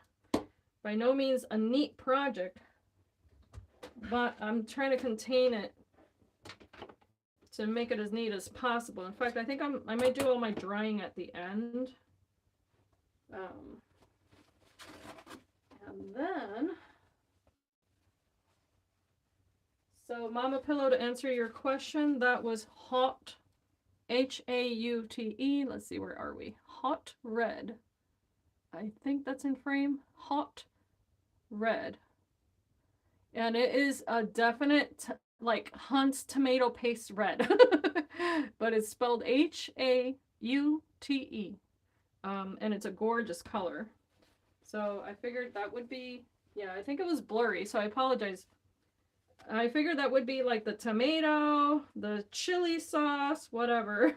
by no means a neat project, but I'm trying to contain it to make it as neat as possible. In fact, I think I might do all my drying at the end. And then, so Mama Pillow, to answer your question, that was hot, H-A-U-T-E. Let's see, where are we? Hot red. I think that's in frame. Hot red. And it is a definite, like, Hunt's tomato paste red. But it's spelled H-A-U-T-E. And it's a gorgeous color. So I figured that would be, yeah, I think it was blurry, so I apologize. I figured that would be like the tomato, the chili sauce, whatever.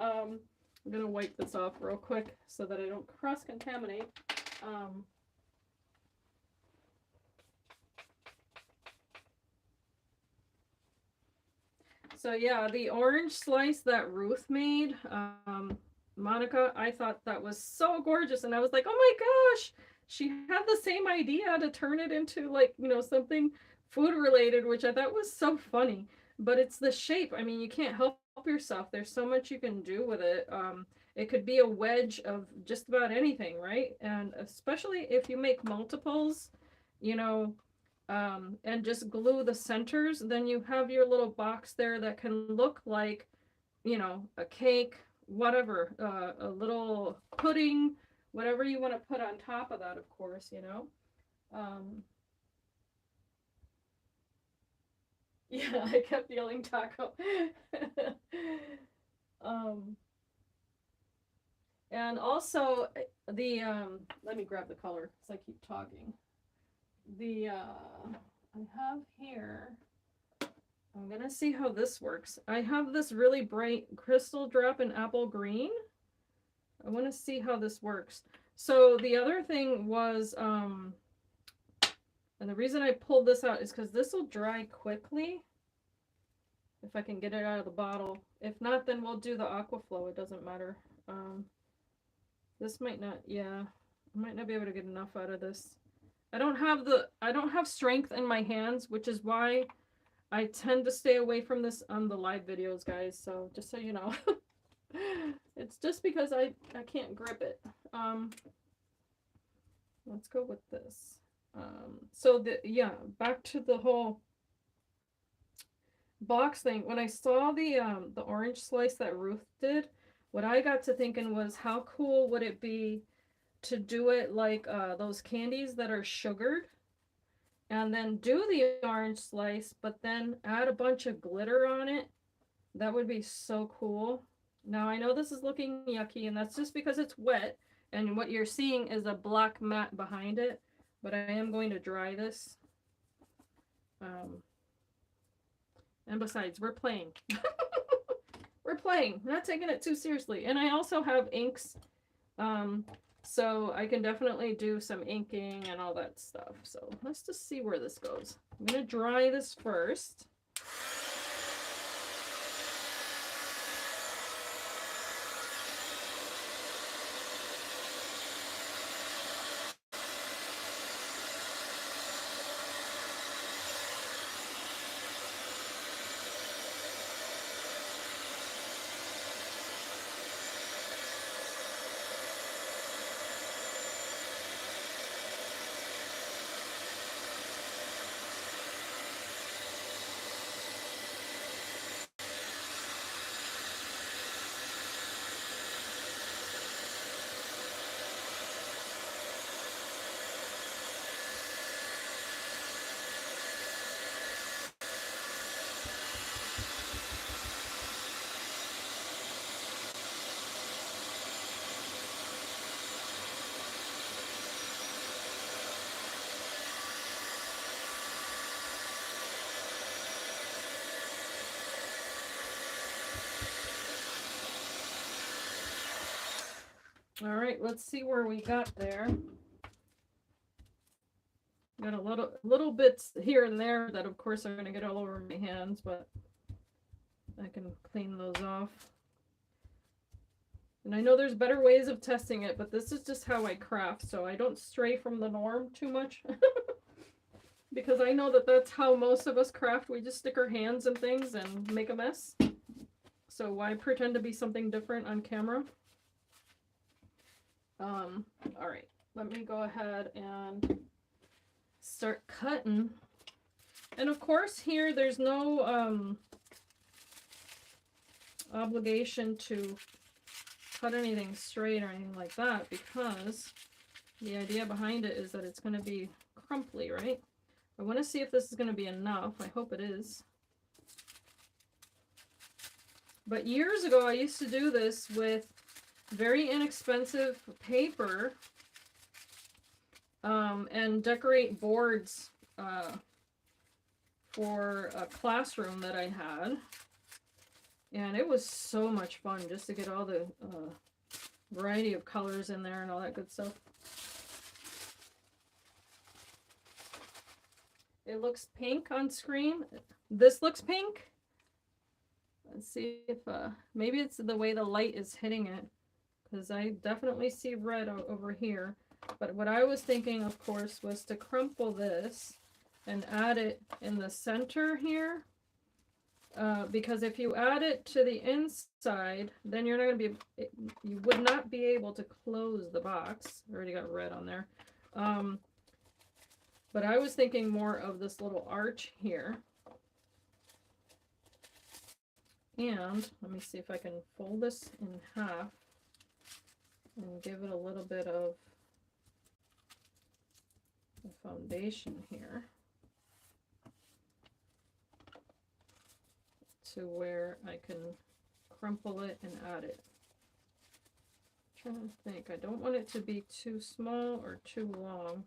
I'm going to wipe this off real quick so that I don't cross-contaminate. So yeah, the orange slice that Ruth made, Monica, I thought that was so gorgeous. And I was like, oh my gosh, she had the same idea to turn it into, like, you know, something food related, which I thought was so funny. But it's the shape. I mean, you can't help yourself. There's so much you can do with it. It could be a wedge of just about anything, right? And especially if you make multiples, you know, and just glue the centers, then you have your little box there that can look like, you know, a cake, whatever, a little pudding, whatever you want to put on top of that, of course, you know. Yeah, I kept yelling taco. um, and also the let me grab the color because I keep talking. The I have here. I'm gonna see how this works. I have this really bright crystal drop in apple green. I want to see how this works. So the other thing was, and the reason I pulled this out is because this will dry quickly. If I can get it out of the bottle. If not, then we'll do the Aquaflow. It doesn't matter. This might not, yeah. I might not be able to get enough out of this. I don't have strength in my hands, which is why I tend to stay away from this on the live videos, guys. So just so you know. It's just because I can't grip it. Let's go with this. So back to the whole box thing. When I saw the orange slice that Ruth did, what I got to thinking was, how cool would it be to do it like those candies that are sugared, and then do the orange slice, but then add a bunch of glitter on it. That would be so cool. Now I know this is looking yucky, and that's just because it's wet, and what you're seeing is a black mat behind it, but I am going to dry this. And besides, we're playing. We're playing. We're not taking it too seriously. And I also have inks, so I can definitely do some inking and all that stuff. So let's just see where this goes. I'm going to dry this first. All right, let's see where we got there. Got a little bits here and there that of course are going to get all over my hands, but I can clean those off. And I know there's better ways of testing it, but this is just how I craft, so I don't stray from the norm too much. Because I know that that's how most of us craft. We just stick our hands in things and make a mess. So why pretend to be something different on camera? All right, let me go ahead and start cutting. And of course here there's no obligation to cut anything straight or anything like that, because the idea behind it is that it's going to be crumply, right? I want to see if this is going to be enough. I hope it is. But years ago I used to do this with very inexpensive paper and decorate boards for a classroom that I had. And it was so much fun just to get all the variety of colors in there and all that good stuff. It looks pink on screen. This looks pink. Let's see if maybe it's the way the light is hitting it, because I definitely see red over here. But what I was thinking, of course, was to crumple this and add it in the center here. because if you add it to the inside, then you're not going to be, you would not be able to close the box. I already got red on there. But I was thinking more of this little arch here. And let me see if I can fold this in half and give it a little bit of a foundation here to where I can crumple it and add it. I'm trying to think. I don't want it to be too small or too long.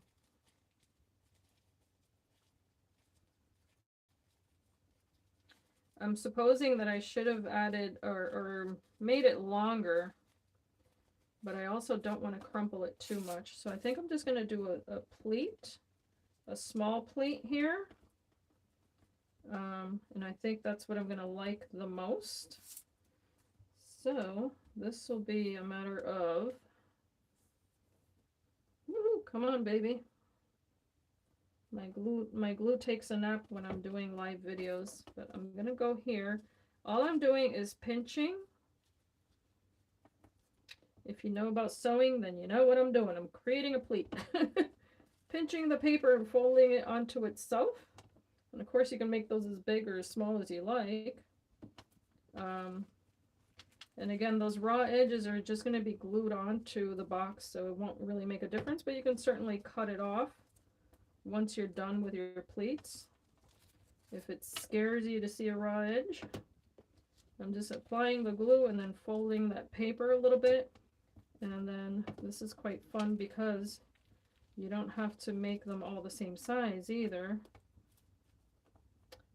I'm supposing that I should have added or made it longer, but I also don't want to crumple it too much. So I think I'm just going to do a pleat, a small pleat here. And I think that's what I'm going to like the most. So this will be a matter of, woohoo, come on, baby. My glue takes a nap when I'm doing live videos, but I'm gonna go here. All I'm doing is pinching. If you know about sewing, then you know what I'm doing. I'm creating a pleat. Pinching the paper and folding it onto itself. And of course you can make those as big or as small as you like. And again, those raw edges are just gonna be glued onto the box, so it won't really make a difference, but you can certainly cut it off once you're done with your pleats. If it scares you to see a raw edge, I'm just applying the glue and then folding that paper a little bit. And then this is quite fun because you don't have to make them all the same size either.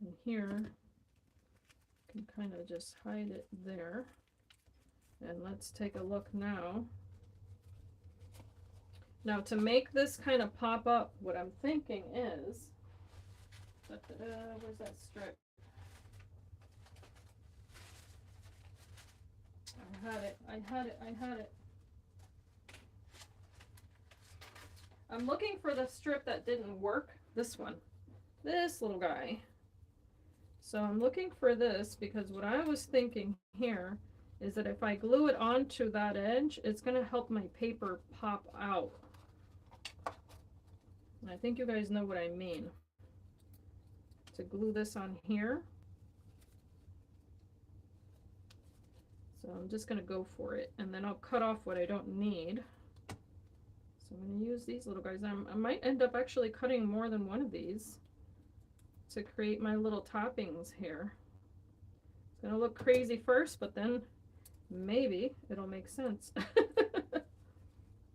And here, you can kind of just hide it there. And let's take a look now. Now to make this kind of pop up, what I'm thinking is, where's that strip? I had it. I'm looking for the strip that didn't work. This one, this little guy. So I'm looking for this because what I was thinking here is that if I glue it onto that edge, it's going to help my paper pop out. I think you guys know what I mean. To glue this on here. So I'm just going to go for it, and then I'll cut off what I don't need. So I'm going to use these little guys. I might end up actually cutting more than one of these to create my little toppings here. It's going to look crazy first, but then maybe it'll make sense.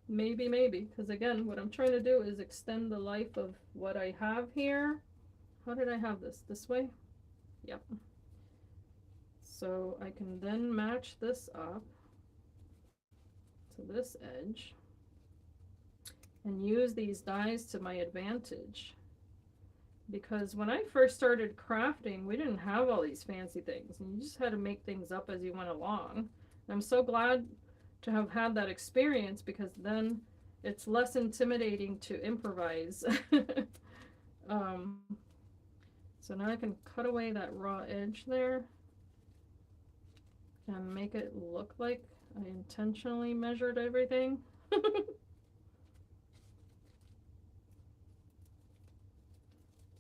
Maybe, because again, what I'm trying to do is extend the life of what I have here. How did I have this? This way? Yep. So I can then match this up to this edge and use these dies to my advantage. Because when I first started crafting, we didn't have all these fancy things, and you just had to make things up as you went along. And I'm so glad to have had that experience, because then it's less intimidating to improvise. So now I can cut away that raw edge there and make it look like I intentionally measured everything.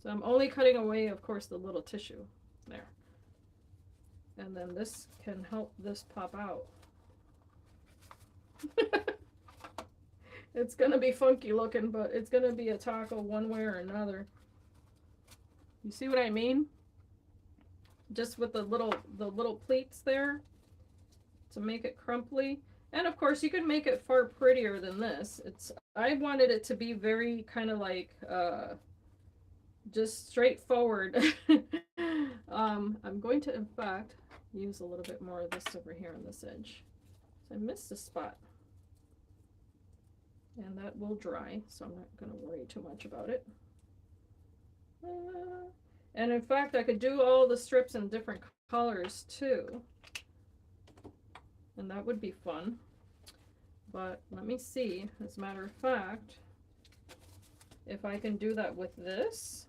So I'm only cutting away, of course, the little tissue there. And then this can help this pop out. It's gonna be funky looking, but it's gonna be a taco one way or another. You see what I mean? Just with the little pleats there to make it crumply. And of course you can make it far prettier than this. I wanted it to be very kind of like just straightforward. I'm going to, in fact, use a little bit more of this over here on this edge. So I missed a spot. And that will dry, so I'm not going to worry too much about it. And in fact, I could do all the strips in different colors too. And that would be fun. But let me see, as a matter of fact, if I can do that with this.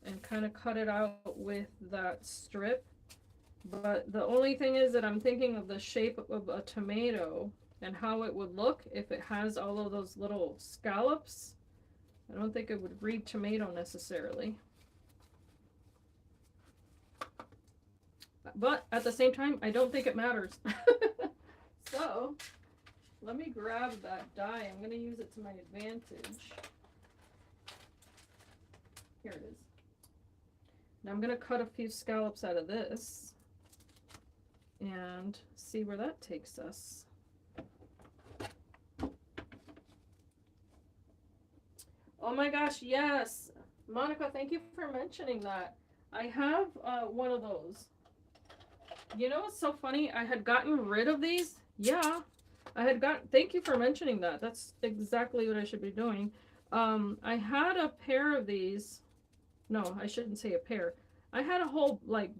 and kind of cut it out with that strip. But the only thing is that I'm thinking of the shape of a tomato and how it would look if it has all of those little scallops. I don't think it would read tomato necessarily. But at the same time, I don't think it matters. So, let me grab that die. I'm going to use it to my advantage. Here it is. Now I'm going to cut a few scallops out of this and see where that takes us. Oh my gosh, yes. Monica, thank you for mentioning that. I have one of those. You know what's so funny? I had gotten rid of these. Yeah, thank you for mentioning that. That's exactly what I should be doing. I had a pair of these. No, I shouldn't say a pair. I had a whole, like,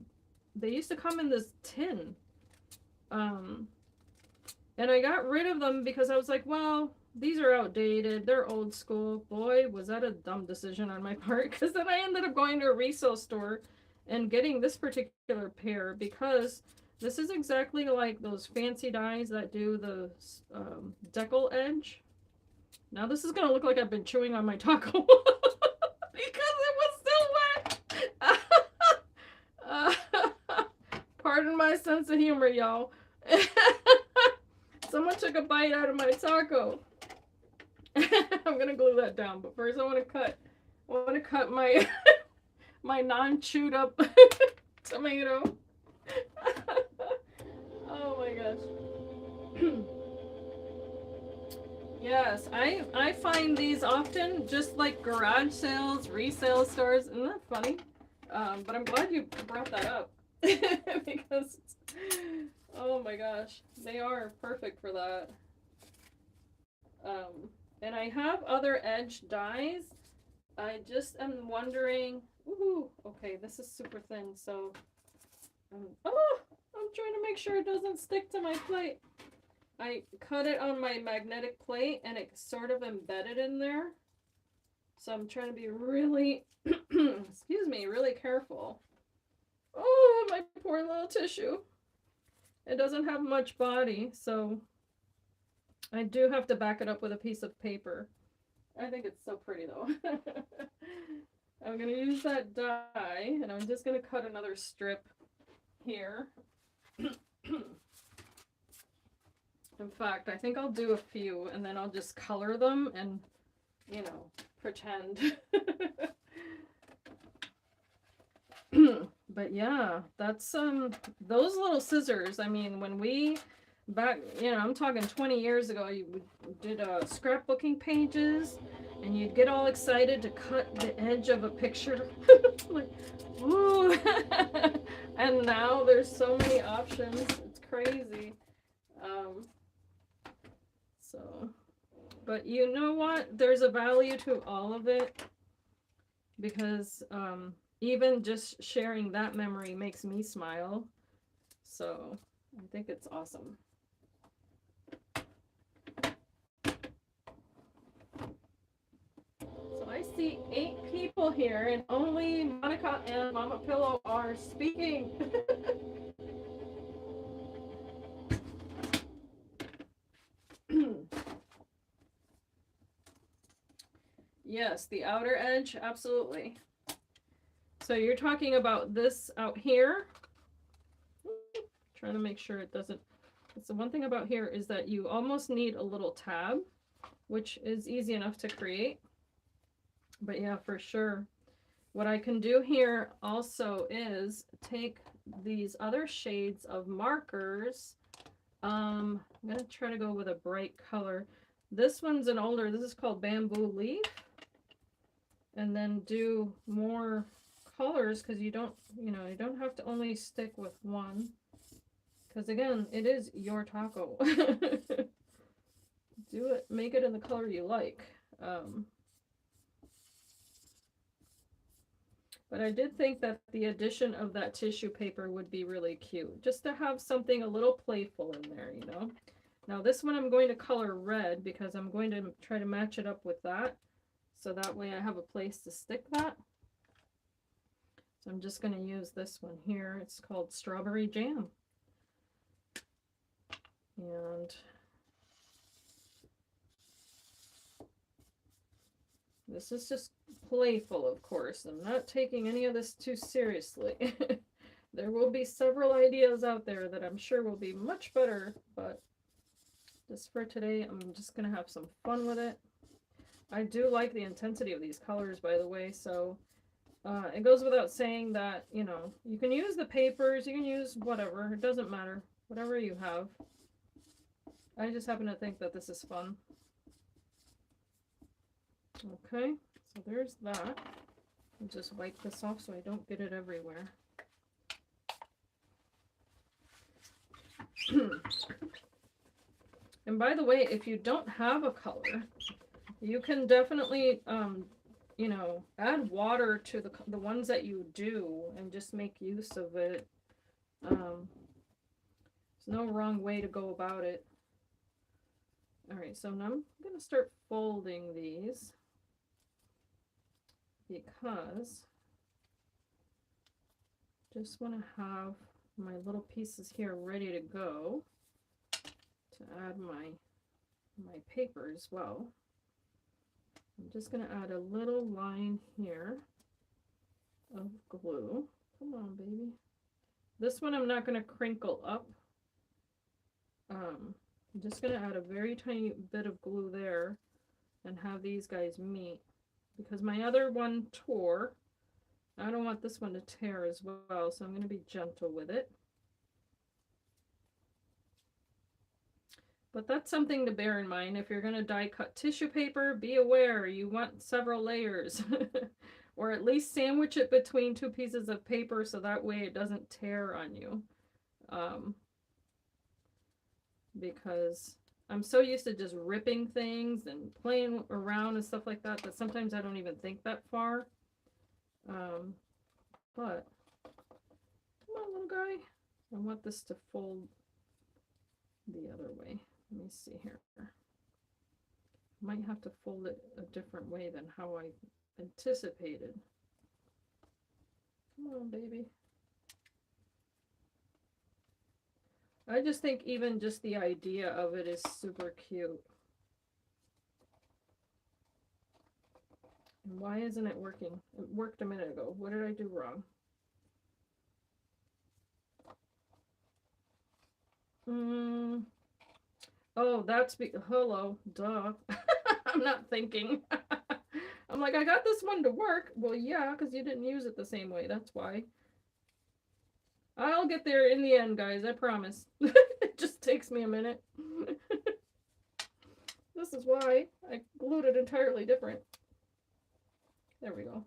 they used to come in this tin. And I got rid of them because I was like, well, these are outdated. They're old school. Boy, was that a dumb decision on my part. Because then I ended up going to a resale store and getting this particular pair because this is exactly like those fancy dies that do the decal edge. Now this is going to look like I've been chewing on my taco because it was still wet. Pardon my sense of humor, y'all. Someone took a bite out of my taco. I'm going to glue that down, but first I want to cut my my non-chewed up tomato. Oh my gosh. Yes, I find these often just like garage sales, resale stores. Isn't that funny? But I'm glad you brought that up because oh my gosh, they are perfect for that. And I have other edge dies. I just am wondering. Woohoo! Okay, this is super thin, so I'm trying to make sure it doesn't stick to my plate. I cut it on my magnetic plate and it sort of embedded in there. So I'm trying to be really, excuse me, really careful. Oh, my poor little tissue. It doesn't have much body, so I do have to back it up with a piece of paper. I think it's so pretty though. I'm going to use that die and I'm just going to cut another strip here. In fact, I think I'll do a few and then I'll just color them and, you know, pretend. But yeah, that's those little scissors. I mean, when we back, you know, I'm talking 20 years ago, you did scrapbooking pages and you'd get all excited to cut the edge of a picture. Like, ooh. And now there's so many options. It's crazy. So, but you know what? There's a value to all of it because even just sharing that memory makes me smile. So I think it's awesome. So I see 8 people here and only Monica and Mama Pillow are speaking. Yes, the outer edge, absolutely. So you're talking about this out here. Trying to make sure it doesn't. So one thing about here is that you almost need a little tab, which is easy enough to create. But yeah, for sure. What I can do here also is take these other shades of markers. I'm going to try to go with a bright color. This one's an older, this is called Bamboo Leaf. And then do more colors because you don't, you know, you don't have to only stick with one. Because again, it is your taco. Do it, make it in the color you like. But I did think that the addition of that tissue paper would be really cute. Just to have something a little playful in there, you know. Now this one I'm going to color red because I'm going to try to match it up with that. So that way I have a place to stick that. So I'm just going to use this one here. It's called Strawberry Jam. And this is just playful, of course. I'm not taking any of this too seriously. There will be several ideas out there that I'm sure will be much better, but just for today, I'm just going to have some fun with it. I do like the intensity of these colors, by the way, so it goes without saying that, you know, you can use the papers, you can use whatever, it doesn't matter, whatever you have. I just happen to think that this is fun. Okay, so there's that. I'll just wipe this off so I don't get it everywhere. And by the way, if you don't have a color, you can definitely, you know, add water to the ones that you do and just make use of it. There's no wrong way to go about it. All right, so now I'm going to start folding these because I just want to have my little pieces here ready to go to add my paper as well. I'm just going to add a little line here of glue. Come on, baby. This one I'm not going to crinkle up. I'm just going to add a very tiny bit of glue there and have these guys meet because my other one tore. I don't want this one to tear as well, so I'm going to be gentle with it. But that's something to bear in mind. If you're going to die cut tissue paper, be aware you want several layers. Or at least sandwich it between two pieces of paper so that way it doesn't tear on you. Because I'm so used to just ripping things and playing around and stuff like that that sometimes I don't even think that far. But come on, little guy. I want this to fold the other way. Let me see here. Might have to fold it a different way than how I anticipated. Come on, baby. I just think even just the idea of it is super cute. And why isn't it working? It worked a minute ago. What did I do wrong? Oh, that's hello, duh. I'm not thinking. I'm like, I got this one to work. Well, yeah, because you didn't use it the same way. That's why. I'll get there in the end, guys. I promise. It just takes me a minute. This is why I glued it entirely different. There we go.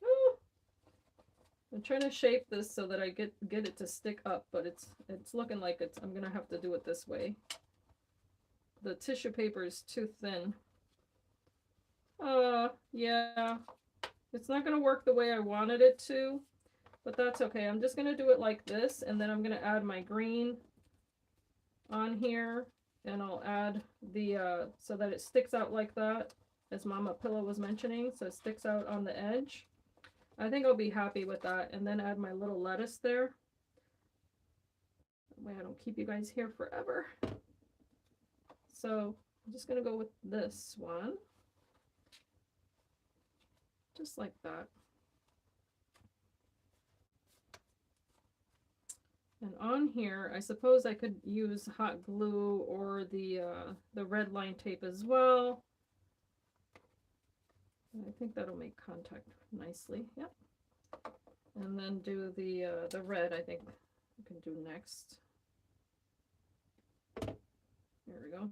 Oh, I'm trying to shape this so that I get it to stick up, but it's looking like I'm gonna have to do it this way. The tissue paper is too thin. Yeah. It's not gonna work the way I wanted it to, but that's okay. I'm just gonna do it like this, and then I'm gonna add my green on here, and I'll add the so that it sticks out like that, as Mama Pillow was mentioning, so it sticks out on the edge. I think I'll be happy with that, and then add my little lettuce there. That way I don't keep you guys here forever. So I'm just gonna go with this one. Just like that. And on here, I suppose I could use hot glue or the red line tape as well. I think that'll make contact nicely. Yep. And then do the red. I think we can do next. There we go.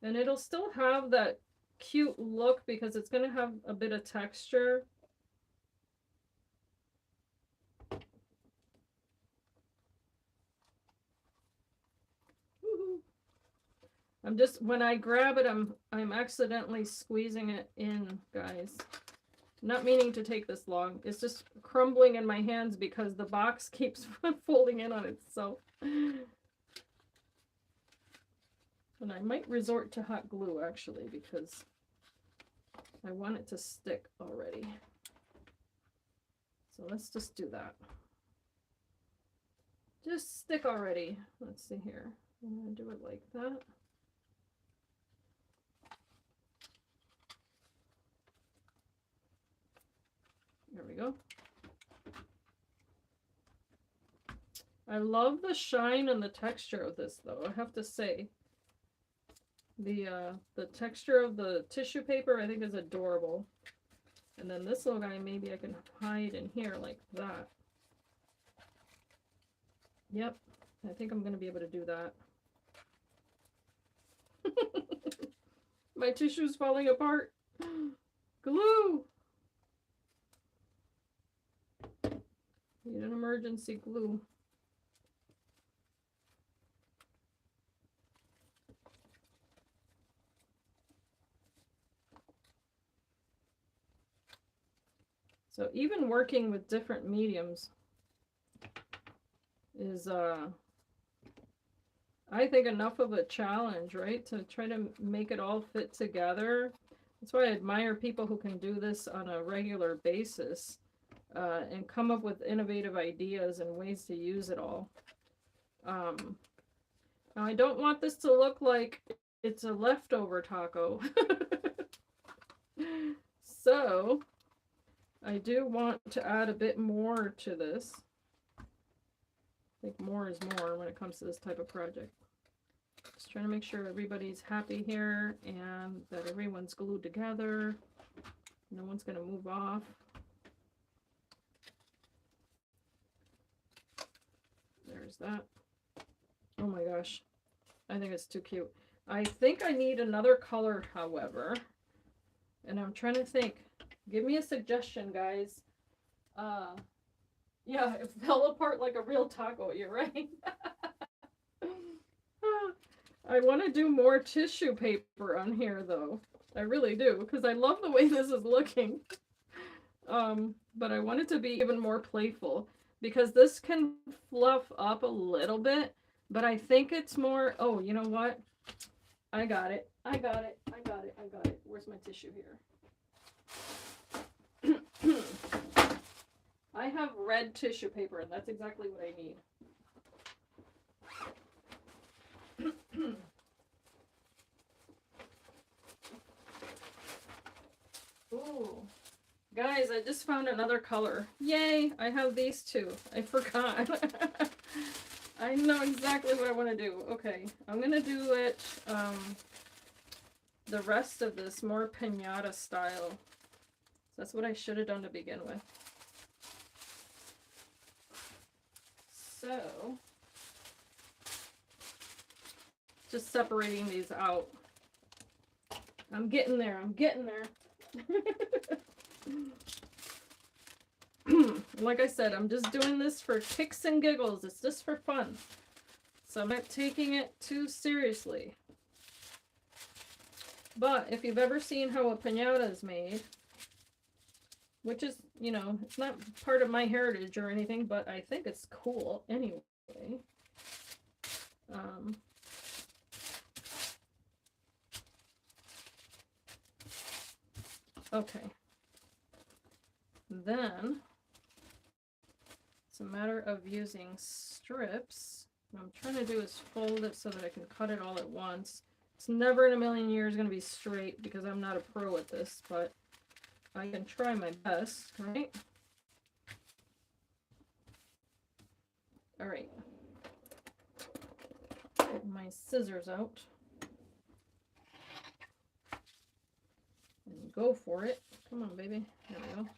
And it'll still have that cute look because it's going to have a bit of texture. I'm just, when I grab it, I'm accidentally squeezing it in, guys. Not meaning to take this long. It's just crumbling in my hands because the box keeps folding in on itself. And I might resort to hot glue, actually, because I want it to stick already. So let's just do that. Just stick already. Let's see here. I'm going to do it like that. There we go. I love the shine and the texture of this, though, I have to say. The texture of the tissue paper I think is adorable. And then this little guy, maybe I can hide in here like that. Yep, I think I'm going to be able to do that. My tissue's falling apart. Glue! Need an emergency glue. So even working with different mediums is, I think, enough of a challenge, right? To try to make it all fit together. That's why I admire people who can do this on a regular basis and come up with innovative ideas and ways to use it all. Now I don't want this to look like it's a leftover taco. So I do want to add a bit more to this. I think more is more when it comes to this type of project. Just trying to make sure everybody's happy here and that everyone's glued together. No one's going to move off. There's that. Oh my gosh. I think it's too cute. I think I need another color, however. And I'm trying to think. Give me a suggestion, guys. Yeah, it fell apart like a real taco, you're right. I want to do more tissue paper on here, though. I really do, because I love the way this is looking. But I want it to be even more playful, because this can fluff up a little bit, but I think it's more... Oh, you know what? I got it. I got it. I got it. I got it. Where's my tissue here? I have red tissue paper, and that's exactly what I need. Ooh. Guys, I just found another color. Yay! I have these two. I forgot. I know exactly what I want to do. Okay, I'm going to do it, the rest of this more piñata style. That's what I should have done to begin with. So, just separating these out. I'm getting there. I'm getting there. Like I said, I'm just doing this for kicks and giggles. It's just for fun. So I'm not taking it too seriously. But if you've ever seen how a piñata is made, which is, you know, it's not part of my heritage or anything, but I think it's cool anyway. Okay. Then it's a matter of using strips. What I'm trying to do is fold it so that I can cut it all at once. It's never in a million years going to be straight because I'm not a pro at this, but I can try my best, right? All right. Get my scissors out. And go for it. Come on, baby. There we go.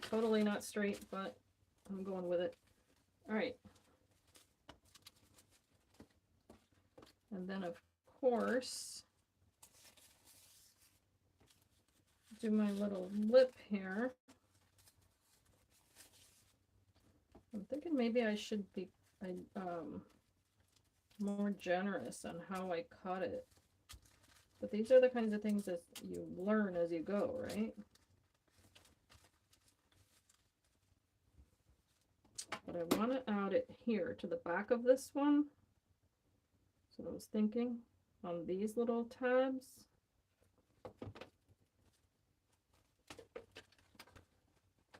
Totally not straight, but I'm going with it. All right. And then, of course, do my little lip here. I'm thinking maybe I should be more generous on how I cut it. But these are the kinds of things that you learn as you go, right? but I want to add it here to the back of this one. So I was thinking on these little tabs.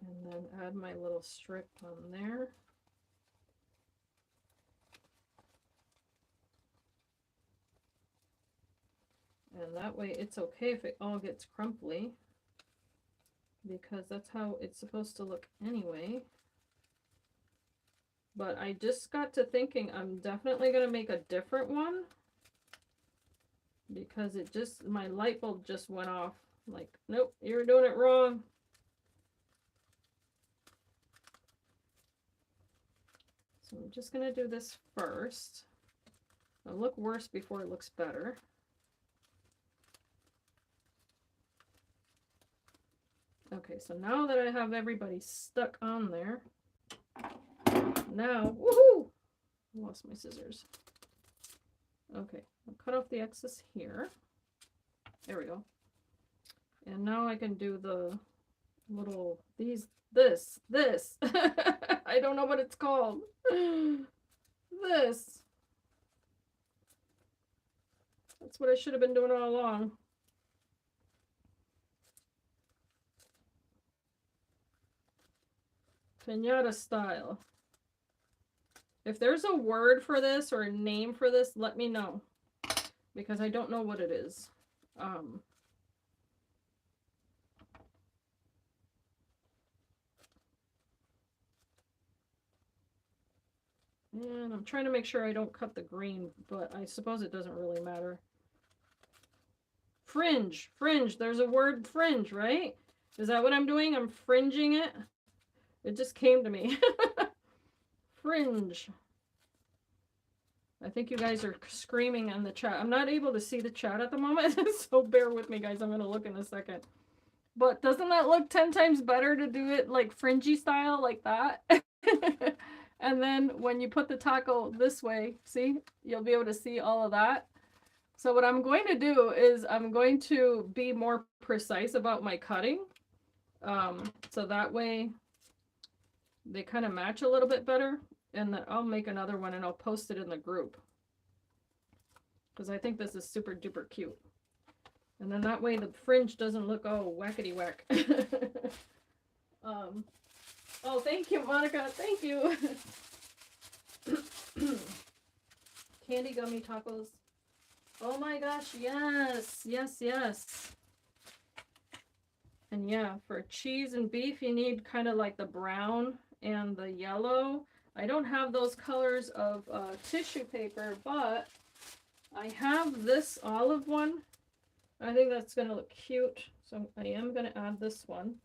And then add my little strip on there. And that way it's okay if it all gets crumply, because that's how it's supposed to look anyway. But I just got to thinking I'm definitely going to make a different one, because it just, my light bulb just went off. Like, nope, you're doing it wrong. So I'm just going to do this first. It'll look worse before it looks better. Okay, so now that I have everybody stuck on there, now, woohoo! I lost my scissors. Okay, I'll cut off the excess here. There we go. And now I can do the little, this. I don't know what it's called. This. That's what I should have been doing all along. Piñata style. If there's a word for this or a name for this, let me know, because I don't know what it is. And I'm trying to make sure I don't cut the green, but I suppose it doesn't really matter. Fringe. Fringe. There's a word, fringe, right? Is that what I'm doing? I'm fringing it? It just came to me. Fringe. I think you guys are screaming in the chat. I'm not able to see the chat at the moment, so bear with me, guys. I'm going to look in a second. But doesn't that look 10 times better to do it like fringy style like that? And then when you put the taco this way, see, you'll be able to see all of that. So what I'm going to do is I'm going to be more precise about my cutting. So that way they kind of match a little bit better. And then I'll make another one and I'll post it in the group, because I think this is super duper cute. And then that way the fringe doesn't look all whackety whack. Oh, thank you, Monica. Thank you. Candy gummy tacos. Oh my gosh, yes. Yes, yes. And yeah, for cheese and beef, you need kind of like the brown and the yellow. I don't have those colors of tissue paper, but I have this olive one. I think that's going to look cute. So I am going to add this one.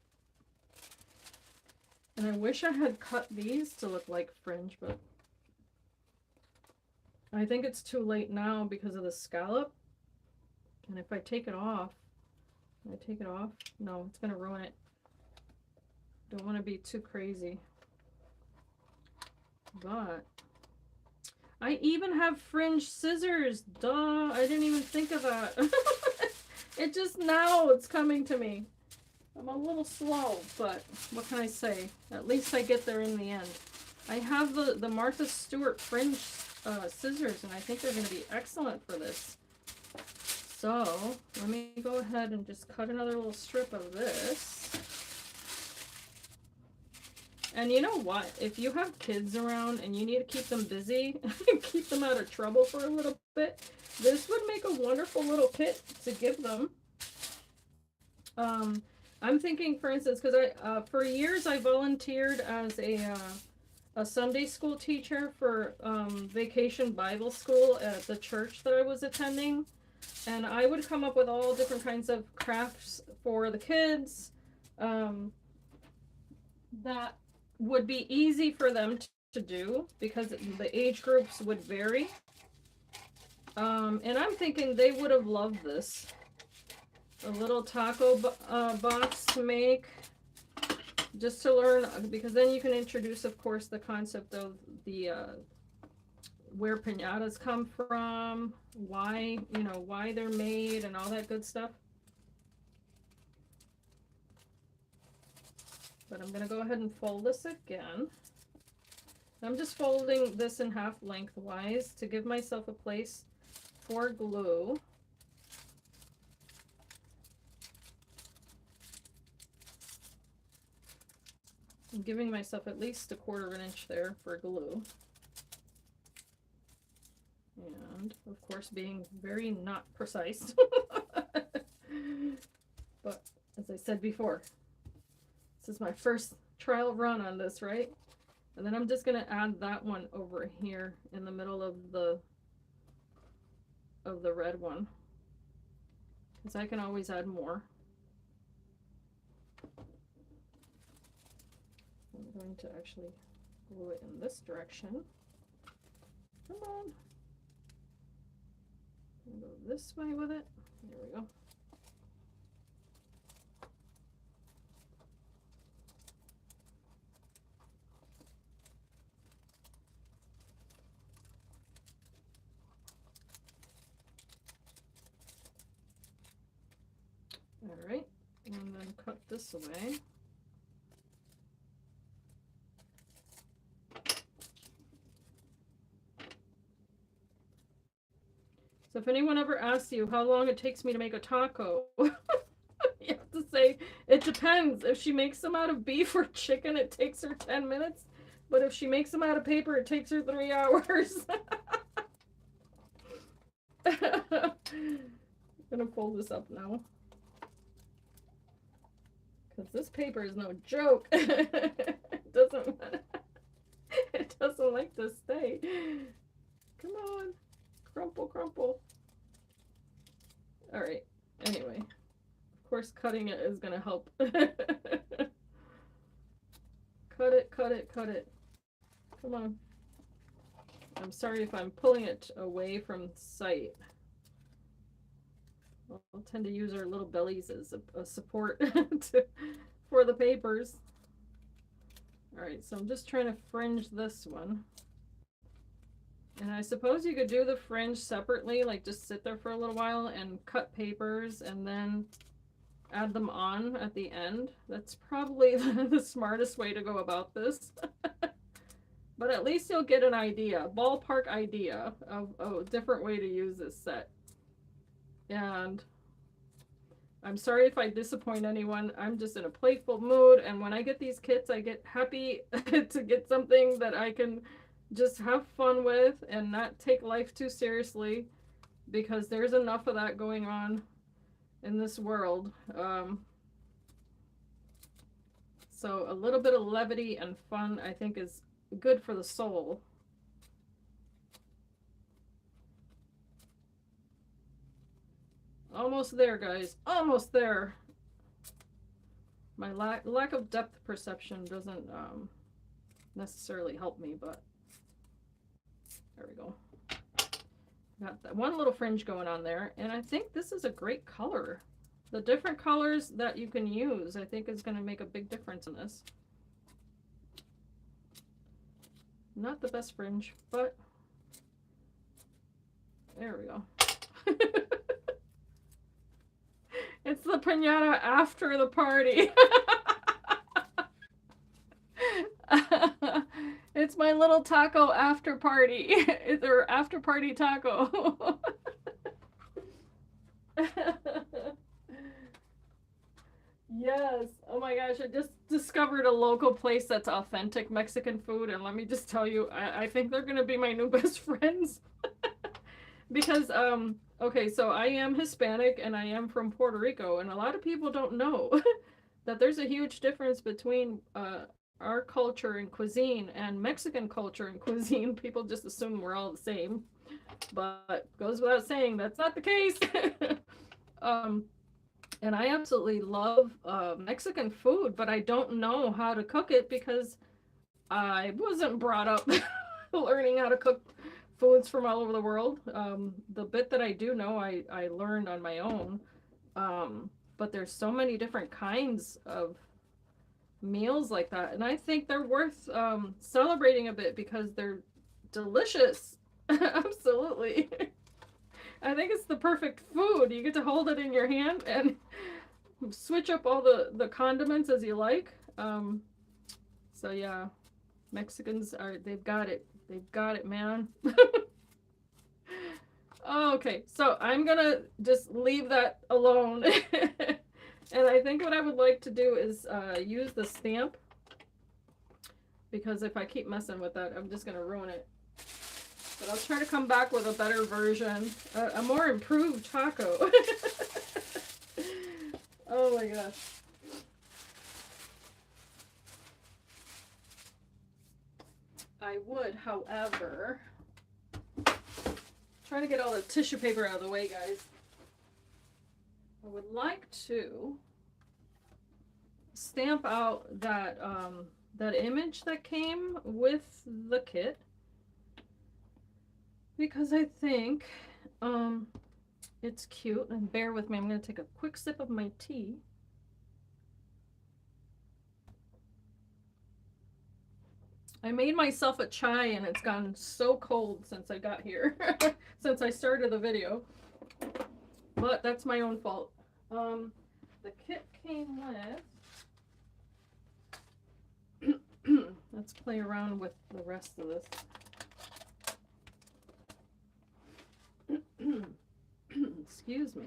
And I wish I had cut these to look like fringe, but I think it's too late now because of the scallop. And if I take it off, no, it's going to ruin it. Don't want to be too crazy. But I even have fringe scissors. Duh, I didn't even think of that. It just now it's coming to me. I'm a little slow, but what can I say? At least I get there in the end. I have the Martha Stewart fringe scissors, and I think they're going to be excellent for this. So let me go ahead and just cut another little strip of this. And you know what? If you have kids around and you need to keep them busy, keep them out of trouble for a little bit, this would make a wonderful little kit to give them. I'm thinking, for instance, because for years I volunteered as a Sunday school teacher for Vacation Bible School at the church that I was attending. And I would come up with all different kinds of crafts for the kids that would be easy for them to do, because the age groups would vary. And I'm thinking they would have loved this. A little taco box to make, just to learn, because then you can introduce, of course, the concept of the where piñatas come from, why, you know, why they're made and all that good stuff. But I'm going to go ahead and fold this again. I'm just folding this in half lengthwise to give myself a place for glue. I'm giving myself at least 1/4 inch there for glue. And of course being very not precise. But as I said before, this is my first trial run on this, right? And then I'm just going to add that one over here in the middle of the red one, because I can always add more. I'm going to actually glue it in this direction. Come on. Go this way with it. There we go. All right, and then cut this away. So if anyone ever asks you how long it takes me to make a taco, you have to say, it depends. If she makes them out of beef or chicken, it takes her 10 minutes. But if she makes them out of paper, it takes her 3 hours. I'm gonna fold this up now, because this paper is no joke. It doesn't like to stay. Come on, crumple, crumple. All right. Anyway, of course, cutting it is gonna help. Cut it, cut it, cut it. Come on. I'm sorry if I'm pulling it away from sight. We'll tend to use our little bellies as a support for the papers. All right, so I'm just trying to fringe this one. And I suppose you could do the fringe separately, like just sit there for a little while and cut papers and then add them on at the end. That's probably the smartest way to go about this. But at least you'll get an idea, ballpark idea of a different way to use this set. And I'm sorry if I disappoint anyone. I'm just in a playful mood, and when I get these kits, I get happy to get something that I can just have fun with and not take life too seriously, because there's enough of that going on in this world. So a little bit of levity and fun, I think, is good for the soul. Almost there, guys. Almost there. My lack of depth perception doesn't necessarily help me, but there we go. Got that one little fringe going on there, and I think this is a great color. The different colors that you can use, I think, is going to make a big difference in this. Not the best fringe, but there we go. It's the piñata after the party. It's my little taco after party. It's our after party taco. Yes. Oh my gosh, I just discovered a local place that's authentic Mexican food, and let me just tell you, I think they're gonna be my new best friends. Because okay, so I am Hispanic and I am from Puerto Rico, and a lot of people don't know that there's a huge difference between our culture and cuisine and Mexican culture and cuisine. People just assume we're all the same, but goes without saying that's not the case. And I absolutely love Mexican food, but I don't know how to cook it because I wasn't brought up learning how to cook foods from all over the world. The bit that I do know, I learned on my own. But there's so many different kinds of meals like that, and I think they're worth celebrating a bit because they're delicious. Absolutely. I think it's the perfect food. You get to hold it in your hand and switch up all the condiments as you like. So yeah, Mexicans they've got it. They've got it, man. Okay, so I'm gonna just leave that alone. And I think what I would like to do is use the stamp, because if I keep messing with that, I'm just gonna ruin it. But I'll try to come back with a better version, a more improved taco. Oh my gosh. I would, however, try to get all the tissue paper out of the way, guys. I would like to stamp out that that image that came with the kit, because I think it's cute. And bear with me, I'm going to take a quick sip of my tea. I made myself a chai and it's gotten so cold since I got here, since I started the video. But that's my own fault. The kit came with... Let's play around with the rest of this. Excuse me.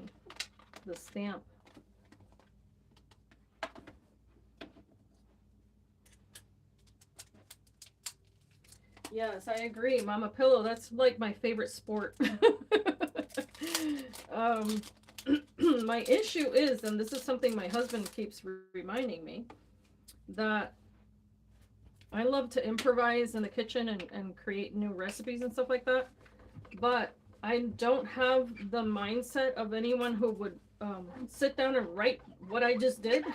The stamp. Yes, I agree. Mama Pillow, that's like my favorite sport. My issue is, and this is something my husband keeps reminding me, that I love to improvise in the kitchen and create new recipes and stuff like that, but I don't have the mindset of anyone who would sit down and write what I just did.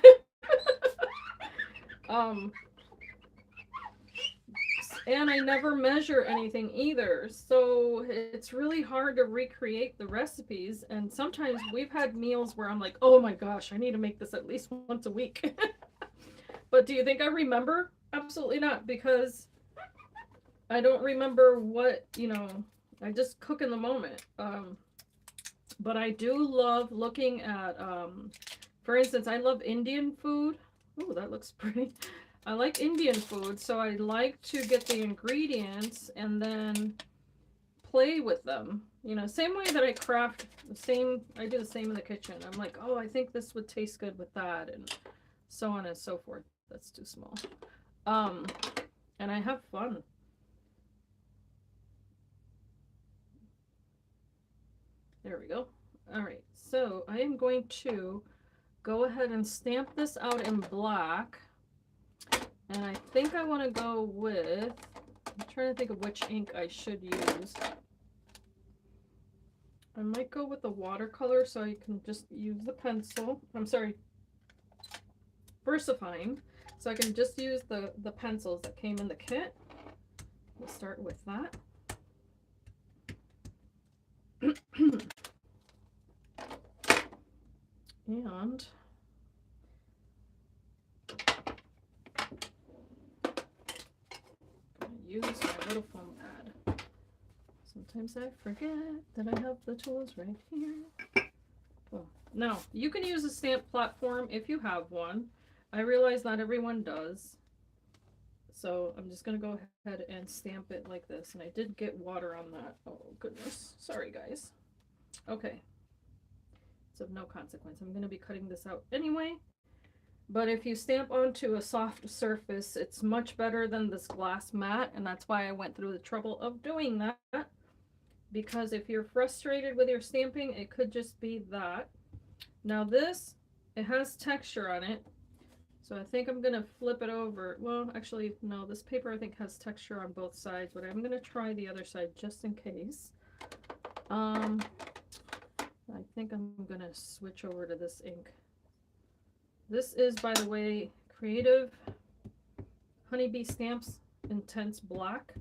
And I never measure anything either, so it's really hard to recreate the recipes. And sometimes we've had meals where I'm like, oh my gosh, I need to make this at least once a week. But do you think I remember? Absolutely not, because I don't remember what, you know, I just cook in the moment. But I do love looking at, for instance, I love Indian food. Oh, that looks pretty. I like Indian food, so I like to get the ingredients and then play with them. You know, same way that I craft, I do the same in the kitchen. I'm like, oh, I think this would taste good with that, and so on and so forth. That's too small. And I have fun. There we go. All right, so I am going to go ahead and stamp this out in black. And I think I want to go with, I'm trying to think of which ink I should use. I might go with the watercolor so I can just use the pencil. I'm sorry, VersaFine. So I can just use the pencils that came in the kit. We'll start with that. And use my little foam pad. Sometimes I forget that I have the tools right here. Oh, now, you can use a stamp platform if you have one. I realize not everyone does. So I'm just going to go ahead and stamp it like this. And I did get water on that. Oh, goodness. Sorry, guys. Okay. It's of no consequence. I'm going to be cutting this out anyway. But if you stamp onto a soft surface, it's much better than this glass mat, and that's why I went through the trouble of doing that. Because if you're frustrated with your stamping, it could just be that. Now this, it has texture on it, so I think I'm gonna flip it over. Well, actually, no, this paper I think has texture on both sides, but I'm gonna try the other side just in case. I think I'm gonna switch over to this ink. This is, by the way, Creative Honeybee Stamps Intense Black,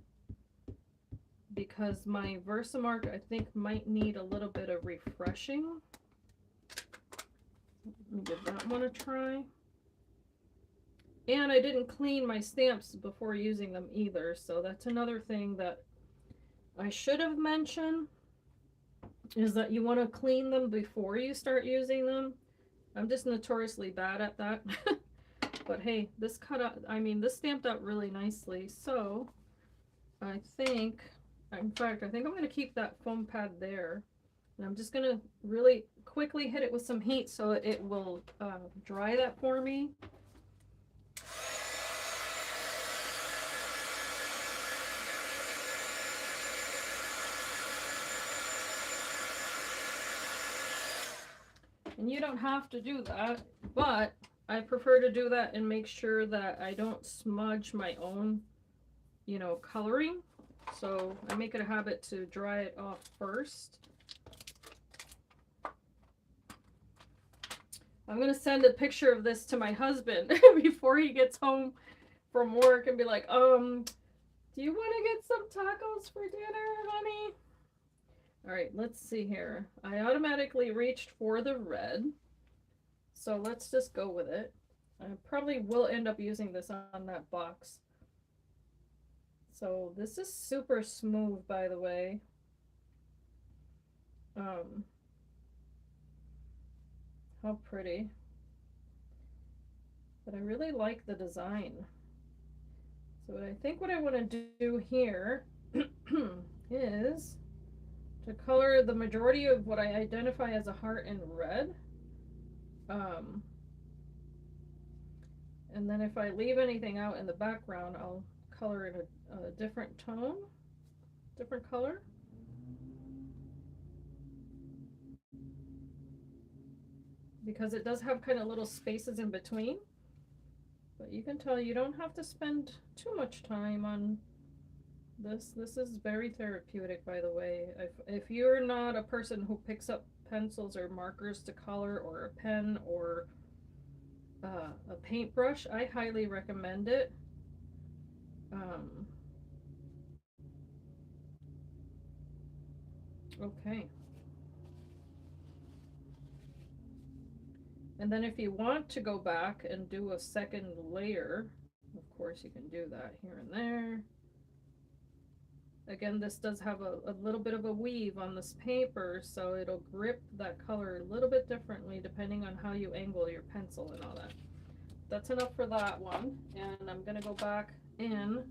because my Versamark I think might need a little bit of refreshing. Let me give that one a try. And I didn't clean my stamps before using them either, so that's another thing that I should have mentioned, is that you want to clean them before you start using them. I'm just notoriously bad at that. But hey, this cut out, I mean, this stamped out really nicely. So I think, in fact, I think I'm going to keep that foam pad there. And I'm just going to really quickly hit it with some heat so it will dry that for me. And you don't have to do that, but I prefer to do that and make sure that I don't smudge my own, you know, coloring. So I make it a habit to dry it off first. I'm going to send a picture of this to my husband before he gets home from work and be like, do you want to get some tacos for dinner, honey? All right, let's see here. I automatically reached for the red. So let's just go with it. I probably will end up using this on that box. So this is super smooth, by the way. How pretty. But I really like the design. So I think what I want to do here is to color the majority of what I identify as a heart in red. And then if I leave anything out in the background, I'll color it a different tone, different color. Because it does have kind of little spaces in between. But you can tell you don't have to spend too much time on this. This is very therapeutic, by the way. If you're not a person who picks up pencils or markers to color, or a pen, or a paintbrush, I highly recommend it. Okay. And then if you want to go back and do a second layer, of course you can do that here and there. Again, this does have a little bit of a weave on this paper, so it'll grip that color a little bit differently depending on how you angle your pencil and all that. That's enough for that one. And I'm going to go back in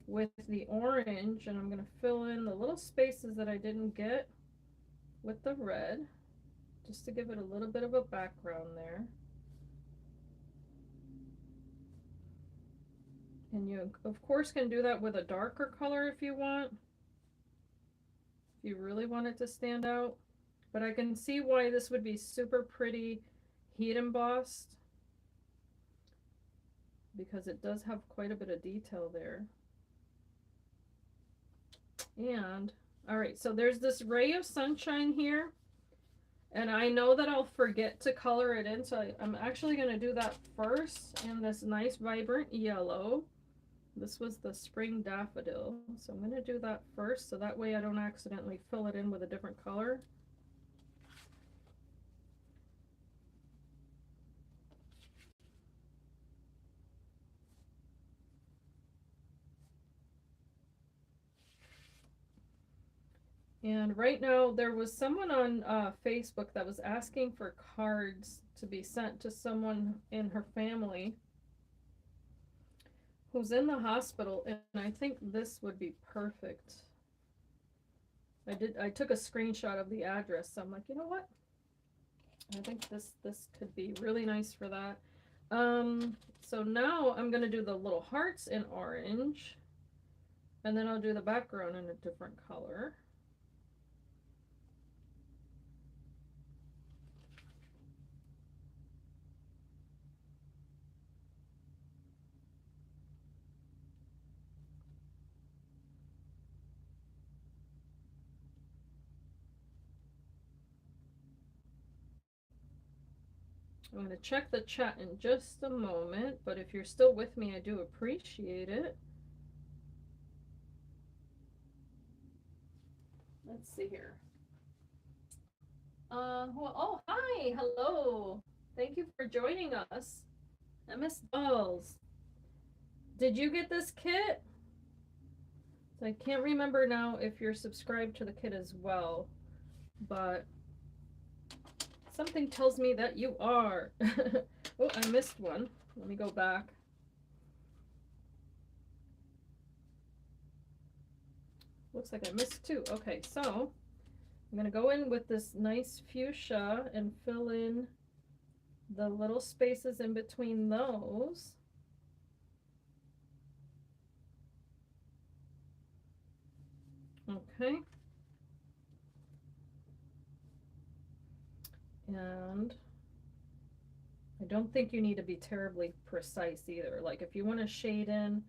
with the orange, and I'm going to fill in the little spaces that I didn't get with the red, just to give it a little bit of a background there. And you, of course, can do that with a darker color if you want, if you really want it to stand out. But I can see why this would be super pretty heat embossed, because it does have quite a bit of detail there. And, all right, so there's this ray of sunshine here. And I know that I'll forget to color it in, so I'm actually going to do that first in this nice vibrant yellow. This was the spring daffodil, so I'm going to do that first, so that way I don't accidentally fill it in with a different color. And right now, there was someone on Facebook that was asking for cards to be sent to someone in her family who's in the hospital, and I think this would be perfect. I took a screenshot of the address, so I'm like, you know what? I think this could be really nice for that. So now I'm gonna do the little hearts in orange, and then I'll do the background in a different color. I'm going to check the chat in just a moment, but if you're still with me, I do appreciate it. Let's see here. Well, oh, hi, hello. Thank you for joining us. MS Dolls. Did you get this kit? So I can't remember now if you're subscribed to the kit as well, but something tells me that you are. Oh, I missed one. Let me go back. Looks like I missed two. Okay, so I'm gonna go in with this nice fuchsia and fill in the little spaces in between those. Okay. And I don't think you need to be terribly precise either. Like if you want to shade in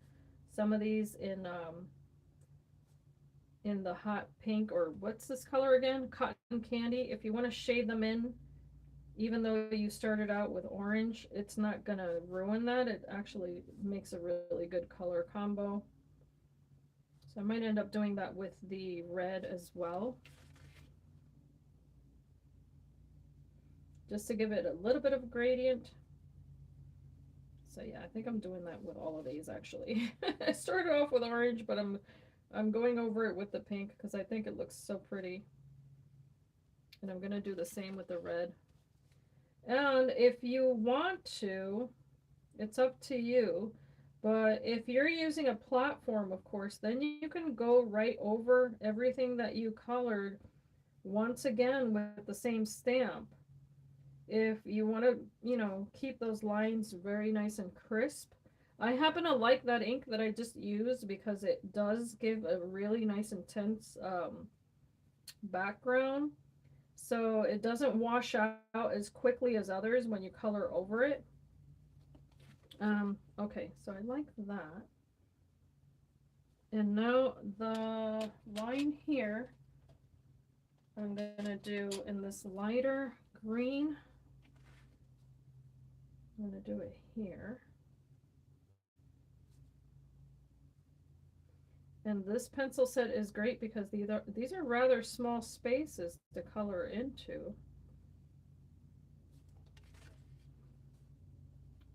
some of these in the hot pink, or what's this color again? Cotton candy. If you want to shade them in, even though you started out with orange, it's not gonna ruin that. It actually makes a really good color combo. So I might end up doing that with the red as well, just to give it a little bit of a gradient. So yeah, I think I'm doing that with all of these actually. I started off with orange, but I'm going over it with the pink because I think it looks so pretty. And I'm gonna do the same with the red. And if you want to, it's up to you. But if you're using a platform, of course, then you can go right over everything that you colored once again with the same stamp. If you want to, you know, keep those lines very nice and crisp. I happen to like that ink that I just used because it does give a really nice intense background. So it doesn't wash out as quickly as others when you color over it. Okay, so I like that. And now the line here, I'm gonna do in this lighter green. I'm gonna do it here. And this pencil set is great because these are rather small spaces to color into.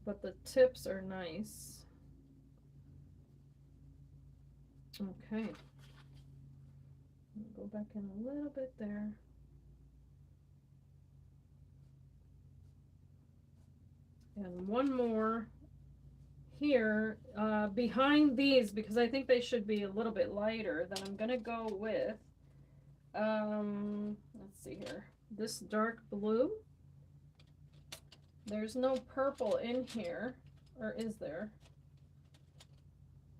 But the tips are nice. Okay. Go back in a little bit there. And one more here behind these, because I think they should be a little bit lighter. Then I'm gonna go with let's see here, this dark blue. There's no purple in here, or is there?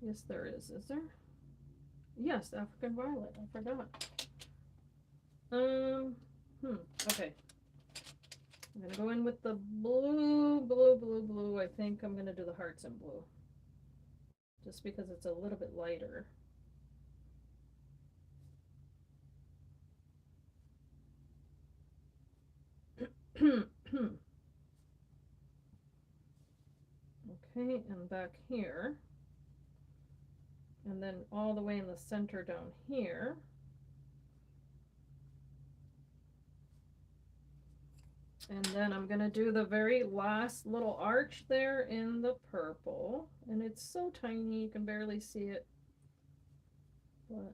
Yes, there is there? Yes, African violet, I forgot. Okay, I'm gonna go in with the blue. I think I'm gonna do the hearts in blue, just because it's a little bit lighter. Okay, and back here, and then all the way in the center down here. And then I'm gonna do the very last little arch there in the purple, and it's so tiny you can barely see it, but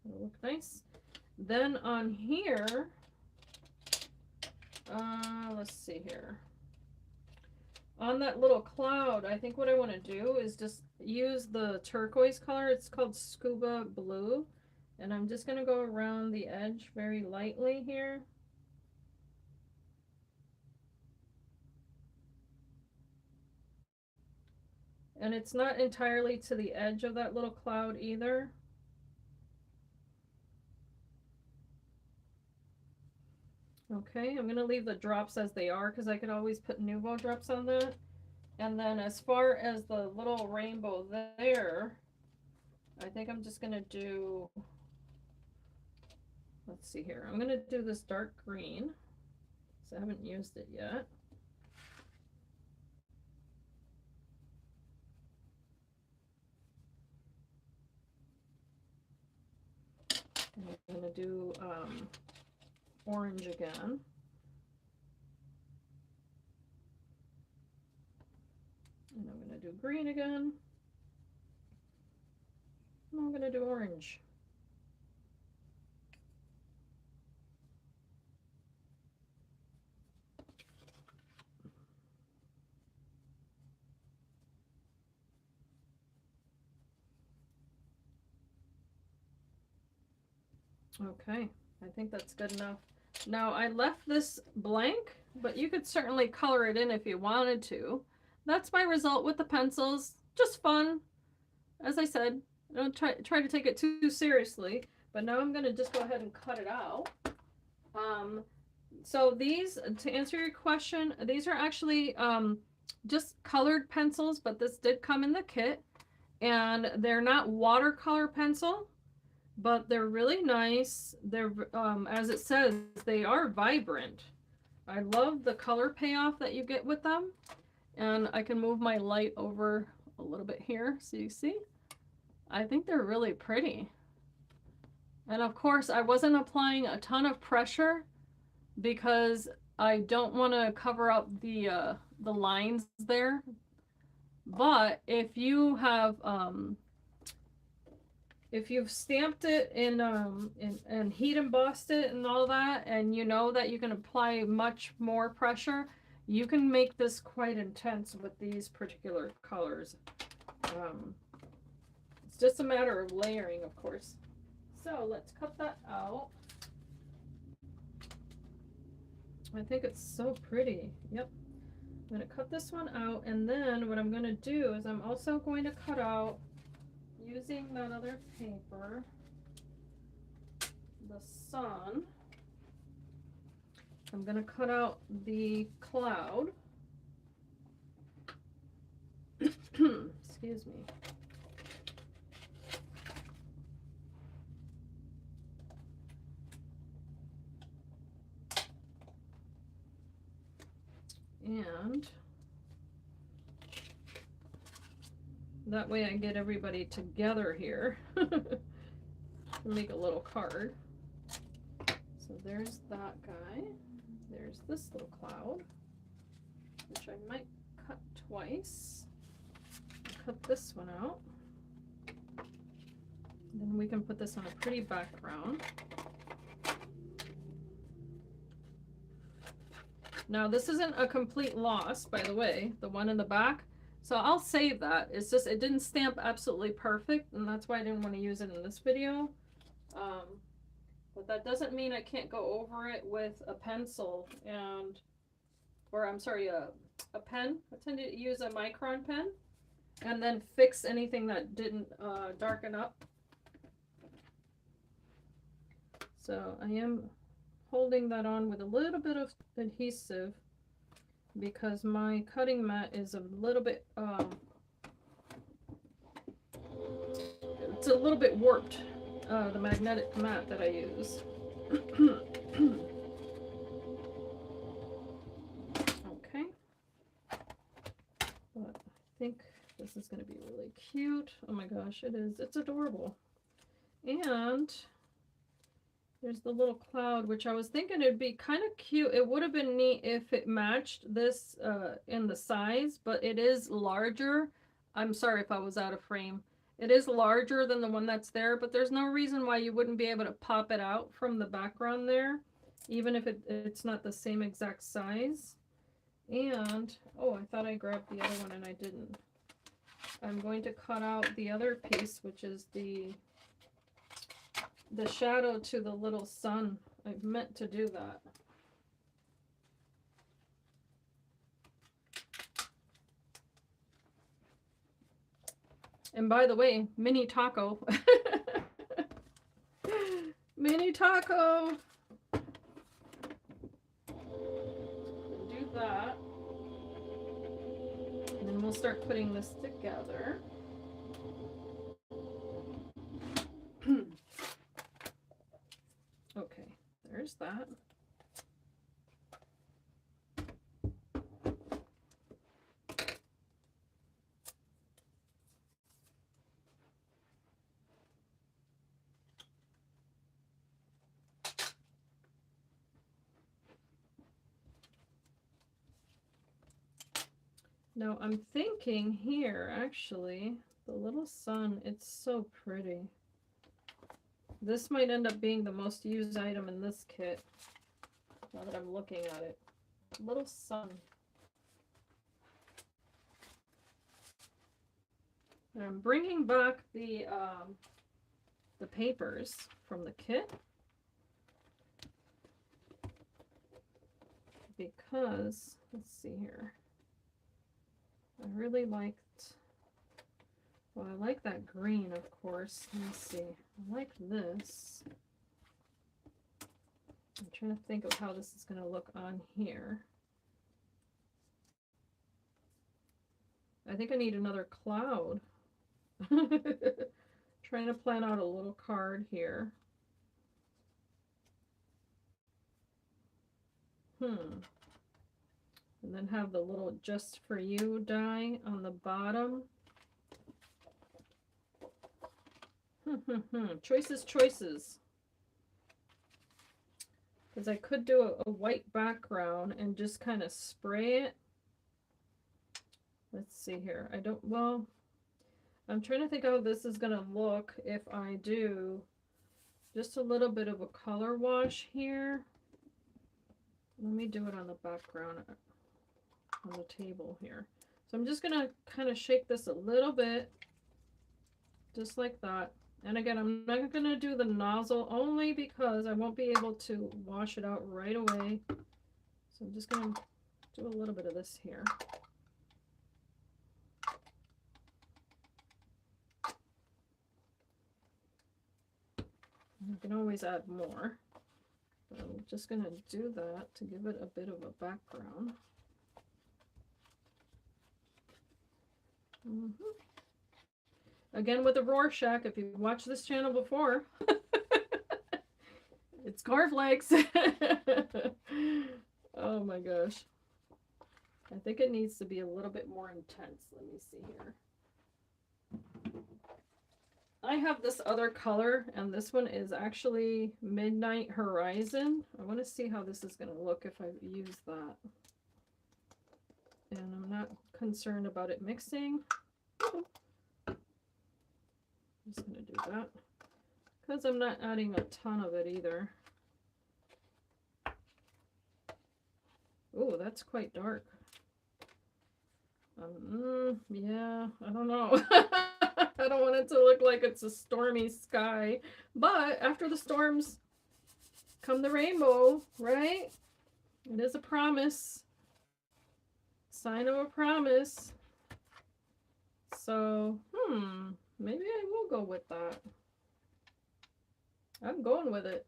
it'll look nice. Then on here, let's see here. On that little cloud, I think what I want to do is just use the turquoise color. It's called Scuba Blue. And I'm just going to go around the edge very lightly here. And it's not entirely to the edge of that little cloud either. Okay, I'm going to leave the drops as they are because I could always put Nuvo drops on that. And then as far as the little rainbow there, I think I'm just going to do, let's see here, I'm going to do this dark green, because I haven't used it yet. And I'm going to do orange again. And I'm going to do green again. And I'm going to do orange. Okay, I think that's good enough. Now I left this blank, but you could certainly color it in if you wanted to. That's my result with the pencils. Just fun. As I said, don't try to take it too seriously. But now I'm gonna just go ahead and cut it out. So these, to answer your question, these are actually just colored pencils, but this did come in the kit. And they're not watercolor pencil, but they're really nice. They're, as it says, they are vibrant. I love the color payoff that you get with them. And I can move my light over a little bit here so you see. I think they're really pretty. And of course, I wasn't applying a ton of pressure because I don't want to cover up the lines there. But if you have if you've stamped it and heat embossed it and all that, and you know that you can apply much more pressure, you can make this quite intense with these particular colors. It's just a matter of layering, of course. So let's cut that out. I think it's so pretty. Yep. I'm going to cut this one out, and then what I'm going to do is I'm also going to cut out, using that other paper, the sun. I'm going to cut out the cloud. Excuse me. And that way I get everybody together here. Make a little card. So there's that guy. There's this little cloud, which I might cut twice. Cut this one out. Then we can put this on a pretty background. Now this isn't a complete loss, by the way, the one in the back. So I'll save that. It's just, it didn't stamp absolutely perfect, and that's why I didn't want to use it in this video. But that doesn't mean I can't go over it with a pencil and, or I'm sorry, a pen. I tend to use a micron pen and then fix anything that didn't darken up. So I am holding that on with a little bit of adhesive because my cutting mat is a little bit it's a little bit warped, the magnetic mat that I use. Okay, but I think this is going to be really cute. Oh my gosh, it is. It's adorable. And there's the little cloud, which I was thinking it'd be kind of cute. It would have been neat if it matched this in the size, but it is larger. I'm sorry if I was out of frame. It is larger than the one that's there, but there's no reason why you wouldn't be able to pop it out from the background there, even if it's not the same exact size. And, oh, I thought I grabbed the other one and I didn't. I'm going to cut out the other piece, which is the shadow to the little sun. I meant to do that. And by the way, mini taco. Mini taco. Do that. And then we'll start putting this together. Okay, there's that. Now I'm thinking here, actually, the little sun, it's so pretty. This might end up being the most used item in this kit, now that I'm looking at it. Little sun. And I'm bringing back the papers from the kit. because, let's see here. I really liked, well, I like that green, of course. Let me see. I like this. I'm trying to think of how this is going to look on here. I think I need another cloud. Trying to plan out a little card here. And then have the little just for you die on the bottom. Choices, choices. Because I could do a white background and just kind of spray it. Let's see here. I don't, well, I'm trying to think how this is going to look if I do just a little bit of a color wash here. Let me do it on the background on the table here. So I'm just going to kind of shake this a little bit, just like that. And again, I'm not going to do the nozzle only because I won't be able to wash it out right away. So I'm just going to do a little bit of this here. You can always add more. But I'm just going to do that to give it a bit of a background. Again, with the Rorschach, if you've watched this channel before, it's cornflakes. Oh my gosh. I think it needs to be a little bit more intense. Let me see here. I have this other color, and this one is actually Midnight Horizon. I want to see how this is going to look if I use that. And I'm not concerned about it mixing. I'm just going to do that because I'm not adding a ton of it either. Oh, that's quite dark. Yeah, I don't know. I don't want it to look like it's a stormy sky, but after the storms come the rainbow, right? It is a promise, sign of a promise. So, maybe I will go with that. I'm going with it.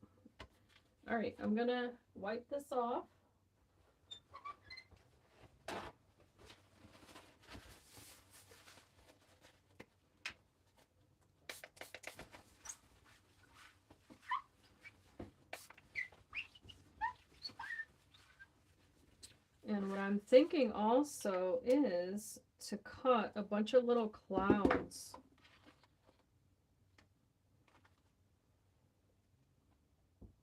All right, I'm gonna wipe this off. And what I'm thinking also is to cut a bunch of little clouds.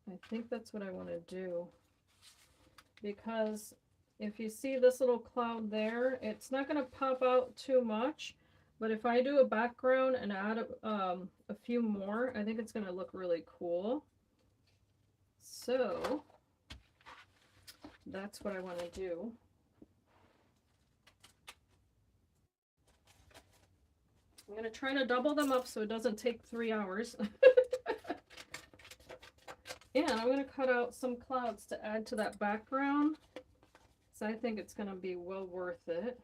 I think that's what I want to do. Because if you see this little cloud there, it's not going to pop out too much. But if I do a background and add a few more, I think it's going to look really cool. So that's what I want to do. I'm going to try to double them up so it doesn't take 3 hours. And I'm going to cut out some clouds to add to that background. So I think it's going to be well worth it.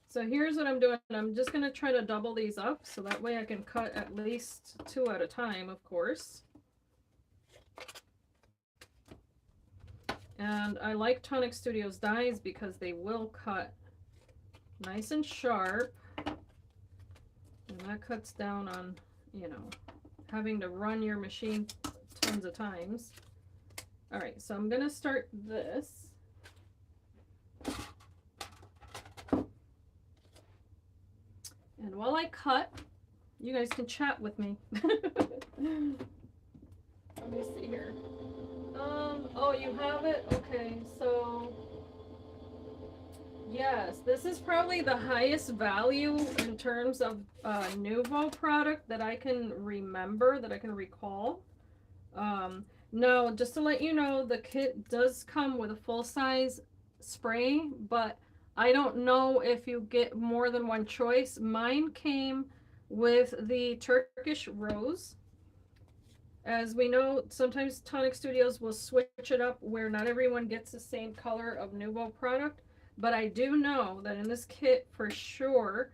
So here's what I'm doing. I'm just going to try to double these up so that way I can cut at least 2 at a time, of course. And I like Tonic Studios dies because they will cut nice and sharp. And that cuts down on, you know, having to run your machine tons of times. All right, so I'm going to start this. And while I cut, you guys can chat with me. Let me see here. Oh, you have it? Okay, so yes, this is probably the highest value in terms of Nuvo product that I can remember, that I can recall. No, just to let you know, the kit does come with a full-size spray, but I don't know if you get more than one choice. Mine came with the Turkish Rose, As we know, sometimes Tonic Studios will switch it up where not everyone gets the same color of Nuvo product, but I do know that in this kit for sure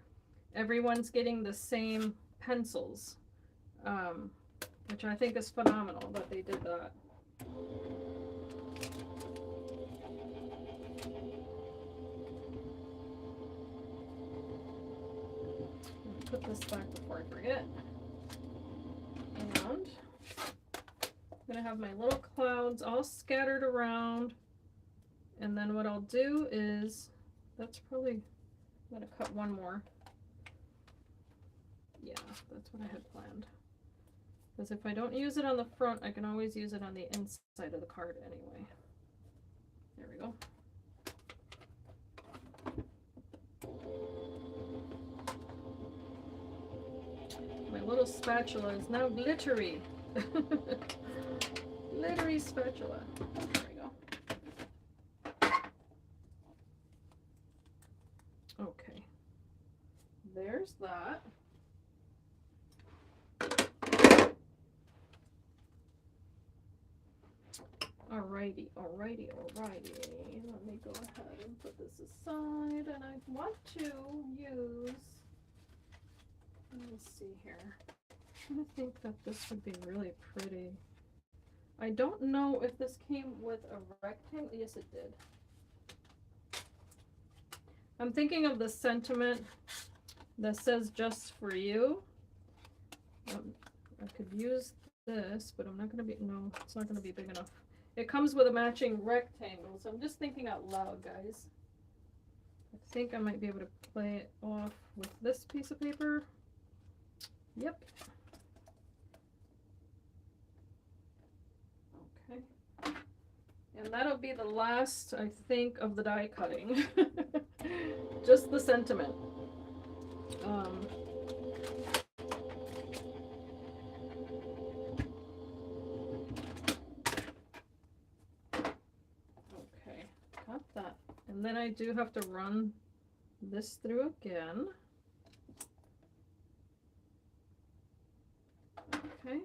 everyone's getting the same pencils, which I think is phenomenal that they did that. Put this back before I forget. And I'm gonna have my little clouds all scattered around, and then what I'll do is, that's probably, I'm gonna cut one more. Yeah, that's what I had planned. Because if I don't use it on the front, I can always use it on the inside of the card anyway. There we go. My little spatula is now glittery. Glittery spatula. There we go. Okay. There's that. Alrighty, alrighty, alrighty. Let me go ahead and put this aside, and I want to use, let me see here. I think that this would be really pretty. I don't know if this came with a rectangle. Yes, it did. I'm thinking of the sentiment that says "just for you." I could use this, but I'm not going to be, no, it's not going to be big enough. It comes with a matching rectangle, so I'm just thinking out loud, guys. I think I might be able to play it off with this piece of paper. Yep. Okay. And that'll be the last, I think, of the die cutting. Just the sentiment. Okay, got that. And then I do have to run this through again. Okay.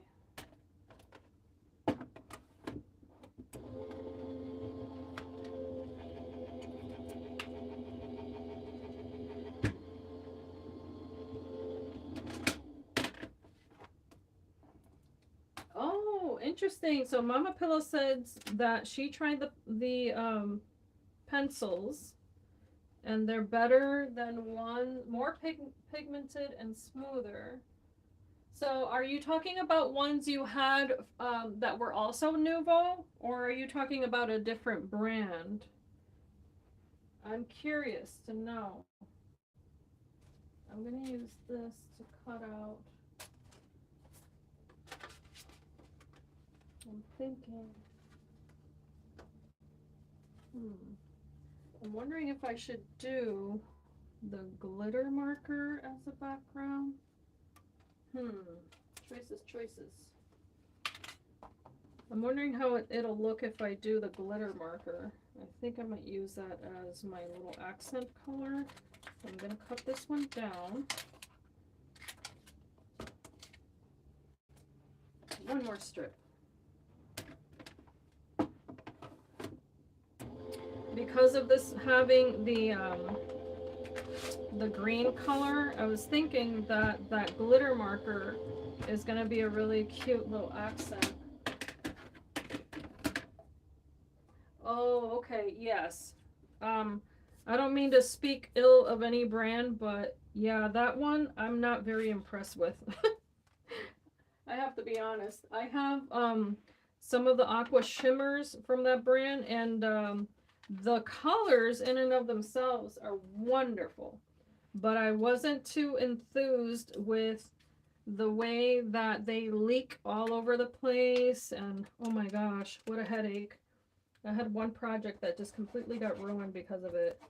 Oh, interesting. So Mama Pillow says that she tried the pencils, and they're better than one, more pigmented and smoother. So are you talking about ones you had that were also Nuvo, or are you talking about a different brand? I'm curious to know. I'm going to use this to cut out. I'm thinking. I'm wondering if I should do the glitter marker as a background. Choices. I'm wondering how it'll look if I do the glitter marker. I think I might use that as my little accent color. I'm going to cut this one down. One more strip. Because of this having the green color, I was thinking that that glitter marker is going to be a really cute little accent. Oh, okay, yes. I don't mean to speak ill of any brand, but yeah, that one I'm not very impressed with. I have to be honest. I have some of the aqua shimmers from that brand, and the colors in and of themselves are wonderful, but I wasn't too enthused with the way that they leak all over the place, and oh my gosh, what a headache. I had one project that just completely got ruined because of it.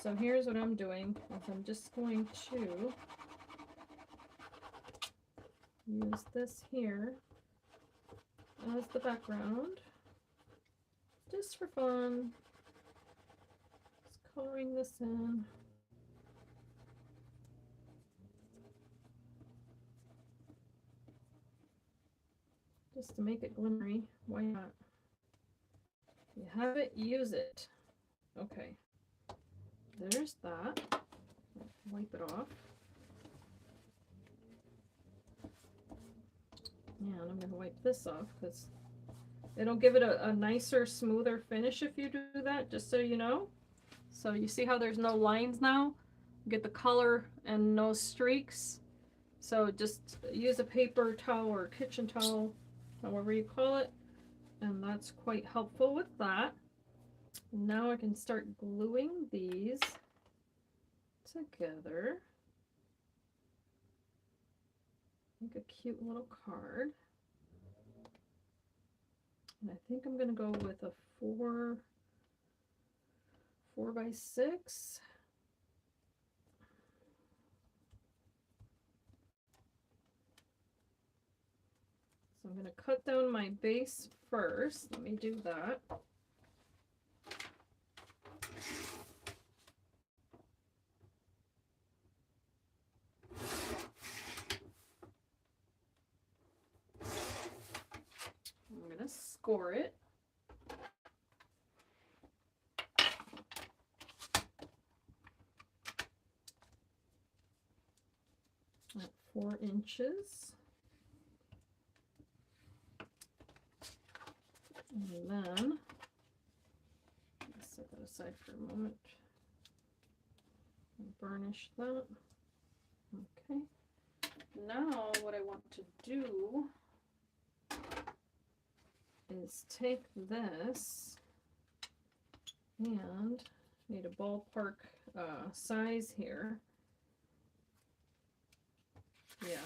So here's what I'm doing, is I'm just going to use this here as the background, just for fun. Just coloring this in. just to make it glimmery. Why not? You have it, use it. Okay, there's that. Wipe it off. Yeah, and I'm going to wipe this off because it'll give it a nicer, smoother finish if you do that, just so you know. So you see how there's no lines now? Get the color and no streaks. So just use a paper towel or kitchen towel, however you call it, and that's quite helpful with that. Now I can start gluing these together. Make a cute little card. And I think I'm going to go with a 4 by 6. So I'm going to cut down my base first. Let me do that. I'm going to score it. At 4 inches. And then, let's set that aside for a moment. And burnish that. Okay. Now what I want to do is take this and need a ballpark size here. Yeah,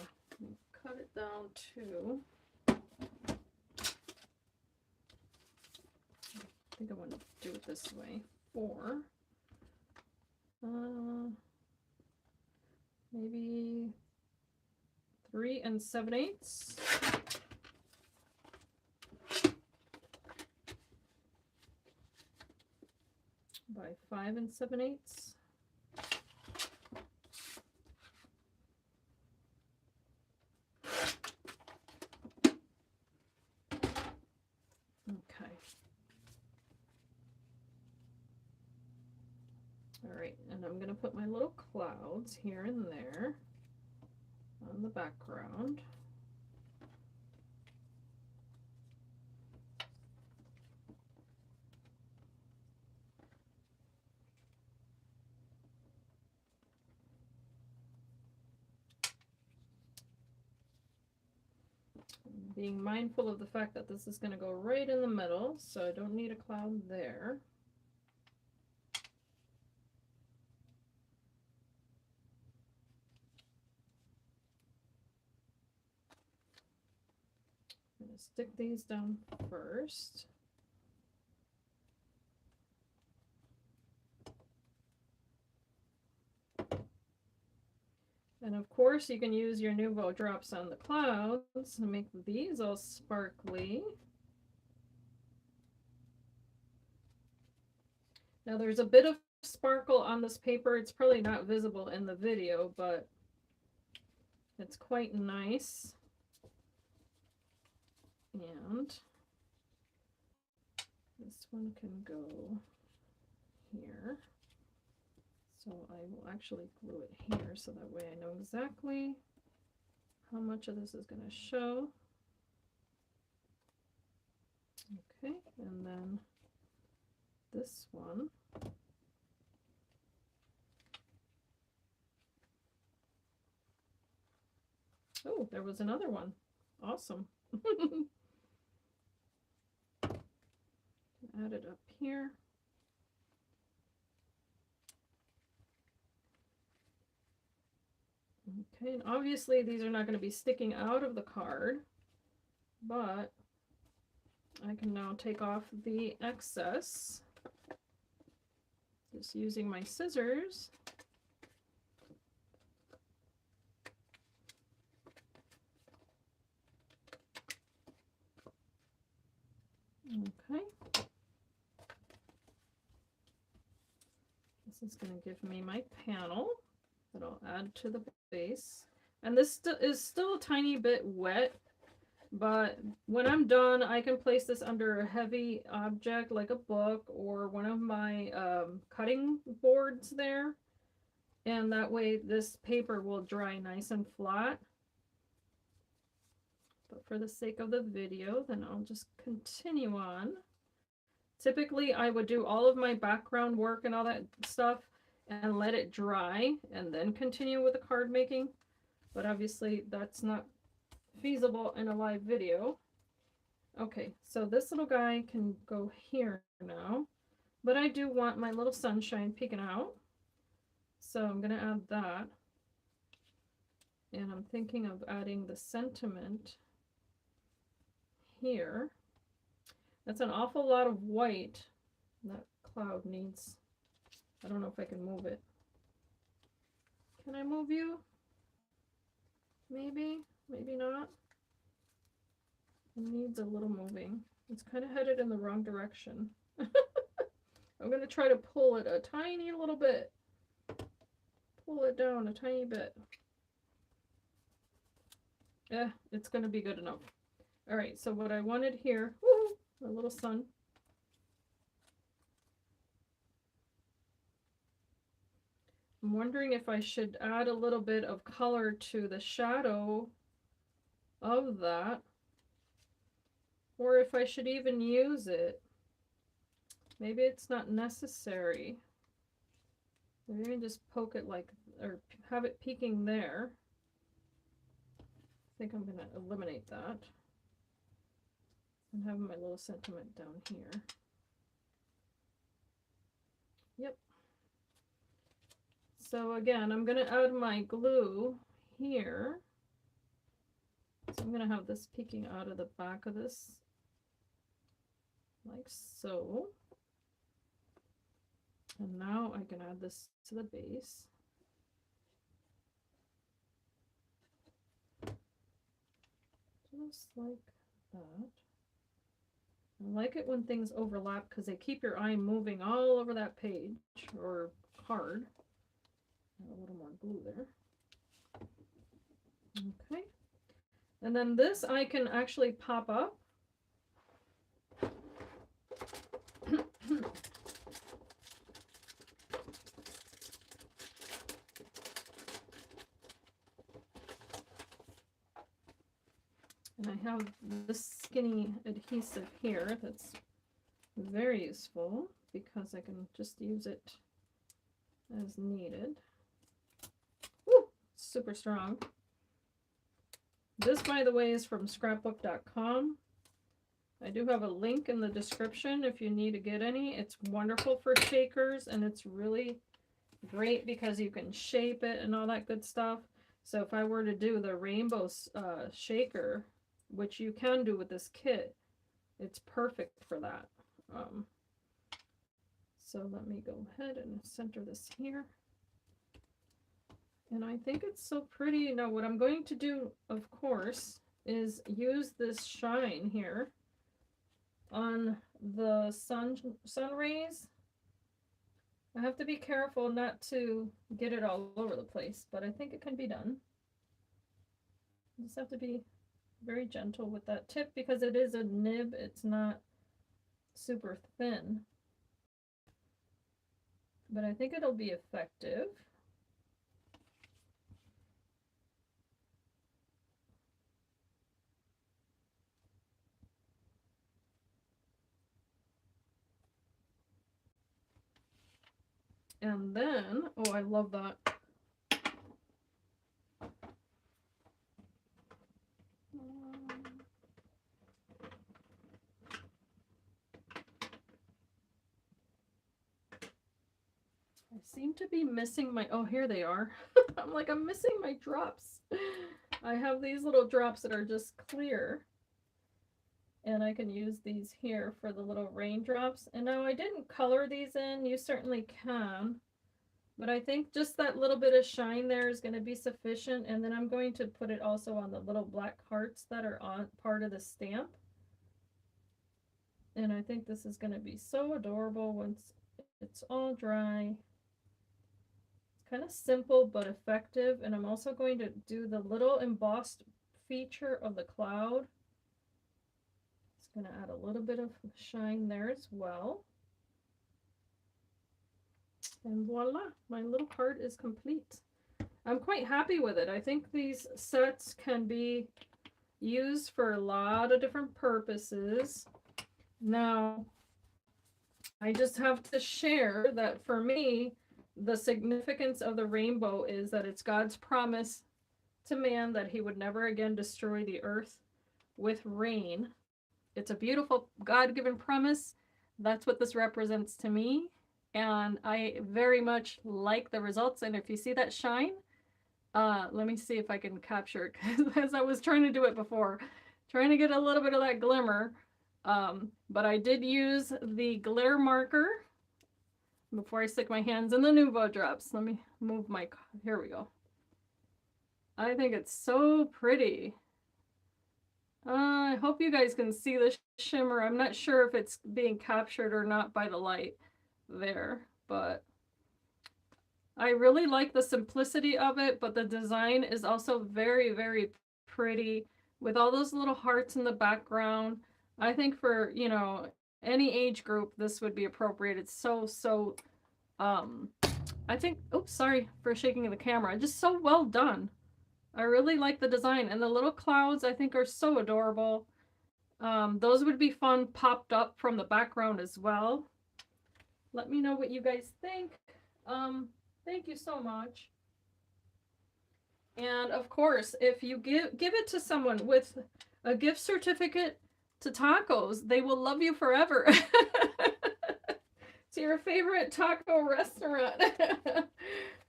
cut it down to, I think I want to do it this way, 4, maybe 3 7/8. By 5 7/8. Okay. All right, and I'm going to put my little clouds here and there on the background. Being mindful of the fact that this is going to go right in the middle, so I don't need a cloud there. I'm going to stick these down first. And of course you can use your Nuvo drops on the clouds to make these all sparkly. Now there's a bit of sparkle on this paper. It's probably not visible in the video, but it's quite nice. And this one can go here. So I will actually glue it here so that way I know exactly how much of this is going to show. Okay, and then this one. Oh, there was another one. Awesome. Add it up here. Okay, and obviously these are not going to be sticking out of the card, but I can now take off the excess just using my scissors. Okay. This is going to give me my panel that I'll add to the base. And this is still a tiny bit wet, But when I'm done, I can place this under a heavy object like a book or one of my cutting boards there. And that way this paper will dry nice and flat. But for the sake of the video, then I'll just continue on. Typically, I would do all of my background work and all that stuff and let it dry and then continue with the card making. But obviously, that's not feasible in a live video. Okay, so this little guy can go here now. But I do want my little sunshine peeking out. So I'm going to add that. And I'm thinking of adding the sentiment here. That's an awful lot of white. That cloud needs, I don't know if I can move it. Can I move you? Maybe, maybe not. It needs a little moving. It's kind of headed in the wrong direction. I'm going to try to pull it a tiny little bit. Pull it down a tiny bit. Yeah, it's going to be good enough. All right, so what I wanted here, woo, a little sun. I'm wondering if I should add a little bit of color to the shadow of that, or if I should even use it. Maybe it's not necessary. Maybe I can just poke it like, or have it peeking there. I think I'm going to eliminate that and have my little sentiment down here. Yep. So again, I'm going to add my glue here. So I'm going to have this peeking out of the back of this, like so. And now I can add this to the base. Just like that. I like it when things overlap because they keep your eye moving all over that page or card. A little more glue there. Okay. And then this I can actually pop up. And I have this skinny adhesive here that's very useful because I can just use it as needed. Woo! Super strong. This, by the way, is from scrapbook.com. I do have a link in the description if you need to get any. It's wonderful for shakers, and it's really great because you can shape it and all that good stuff. So if I were to do the rainbow shaker, which you can do with this kit, it's perfect for that. So let me go ahead and center this here. And I think it's so pretty. Now what I'm going to do, of course, is use this shine here on the sun rays. I have to be careful not to get it all over the place, but I think it can be done. You just have to be very gentle with that tip because it is a nib. It's not super thin, but I think it'll be effective. And then, oh, I love that. I seem to be missing my, oh, here they are. I'm like, I'm missing my drops. I have these little drops that are just clear. And I can use these here for the little raindrops. And now I didn't color these in. You certainly can. But I think just that little bit of shine there is going to be sufficient. And then I'm going to put it also on the little black hearts that are on part of the stamp. And I think this is going to be so adorable once it's all dry. It's kind of simple but effective. And I'm also going to do the little embossed feature of the cloud Just going to add a little bit of shine there as well. And voila, my little card is complete. I'm quite happy with it. I think these sets can be used for a lot of different purposes. Now, I just have to share that for me, the significance of the rainbow is that it's God's promise to man that he would never again destroy the earth with rain. It's a beautiful God-given promise. That's what this represents to me. And I very much like the results. And if you see that shine, let me see if I can capture it, as I was trying to do it before, trying to get a little bit of that glimmer. But I did use the glitter marker before I stick my hands in the Nuvo drops. Let me move my, here we go. I think it's so pretty. I hope you guys can see the shimmer. I'm not sure if it's being captured or not by the light there, but I really like the simplicity of it, but the design is also very, very pretty with all those little hearts in the background. I think for, you know, any age group, this would be appropriate. It's so, I think, oops, sorry for shaking the camera. Just so well done. I really like the design, and the little clouds I think are so adorable. Those would be fun popped up from the background as well. Let me know what you guys think. Thank you so much. And of course, if you give it to someone with a gift certificate to tacos, they will love you forever. To your favorite taco restaurant.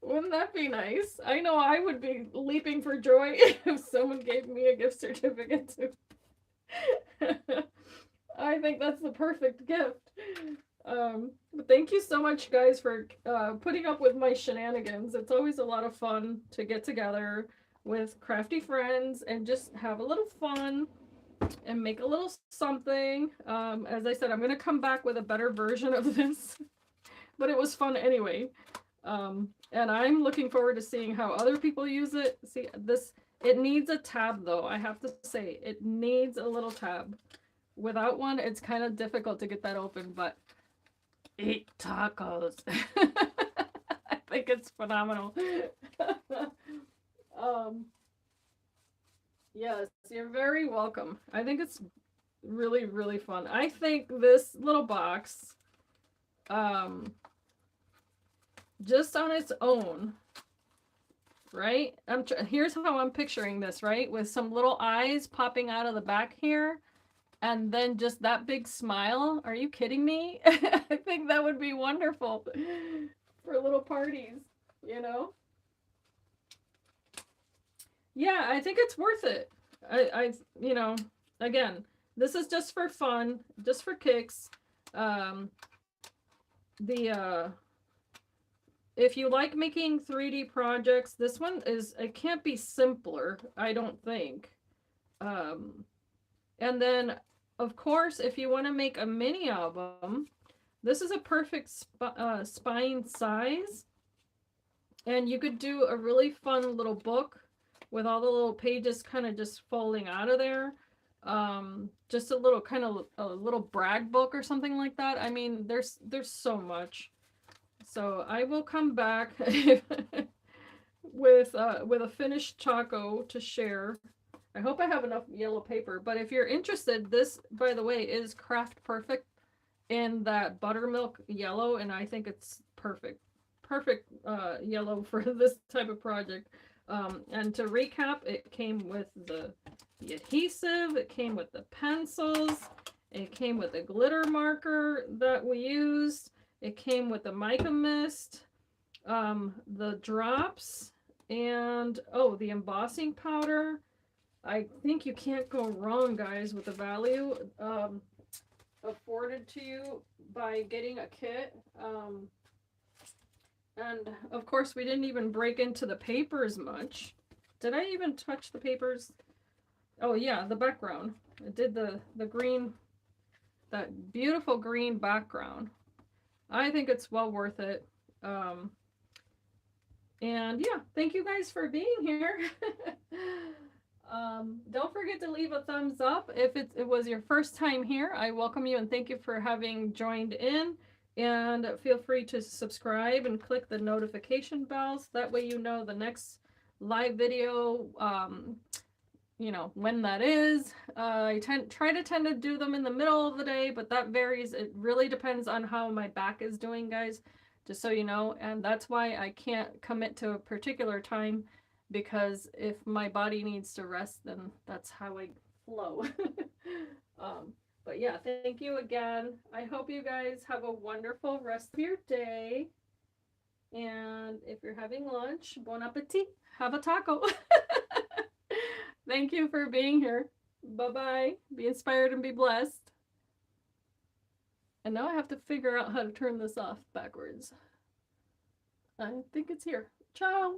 Wouldn't that be nice? I know I would be leaping for joy if someone gave me a gift certificate to. I think that's the perfect gift. But thank you so much, guys, for putting up with my shenanigans. It's always a lot of fun to get together with crafty friends and just have a little fun and make a little something. As I said, I'm going to come back with a better version of this, but it was fun anyway. And I'm looking forward to seeing how other people use it. See, this, it needs a tab though. I have to say it needs a little tab. Without one, it's kind of difficult to get that open, but eat tacos. I think it's phenomenal. Yes, you're very welcome. I think it's really, really fun. I think this little box, just on its own, right? Here's how I'm picturing this, right? With some little eyes popping out of the back here, and then just that big smile. Are you kidding me? I think that would be wonderful for little parties, you know? Yeah, I think it's worth it. You know, again, this is just for fun, just for kicks. If you like making 3D projects, this one is, it can't be simpler, I don't think. And then, of course, if you want to make a mini album, this is a perfect spine size. And you could do a really fun little book with all the little pages kind of just falling out of there. Just a little kind of a little brag book or something like that. I mean, there's so much. So I will come back with a finished taco to share. I hope I have enough yellow paper, but if you're interested, this, by the way, is Craft Perfect in that buttermilk yellow, and I think it's perfect yellow for this type of project. And to recap, it came with the adhesive, it came with the pencils, it came with the glitter marker that we used, it came with the mica mist, the drops, and oh, the embossing powder. I think you can't go wrong, guys, with the value afforded to you by getting a kit. And of course, we didn't even break into the papers much. Did I even touch the papers? Oh yeah, the background. I did the green, that beautiful green background. I think it's well worth it. And yeah, thank you guys for being here. Don't forget to leave a thumbs up. If it was your first time here, I welcome you and thank you for having joined in. And feel free to subscribe and click the notification bells. That way you know the next live video, you know, when that is. I try to do them in the middle of the day, but that varies. It really depends on how my back is doing, guys, just so you know. And that's why I can't commit to a particular time, because if my body needs to rest, then that's how I flow. But yeah, thank you again. I hope you guys have a wonderful rest of your day. And if you're having lunch, bon appetit. Have a taco. Thank you for being here. Bye-bye. Be inspired and be blessed. And now I have to figure out how to turn this off backwards. I think it's here. Ciao.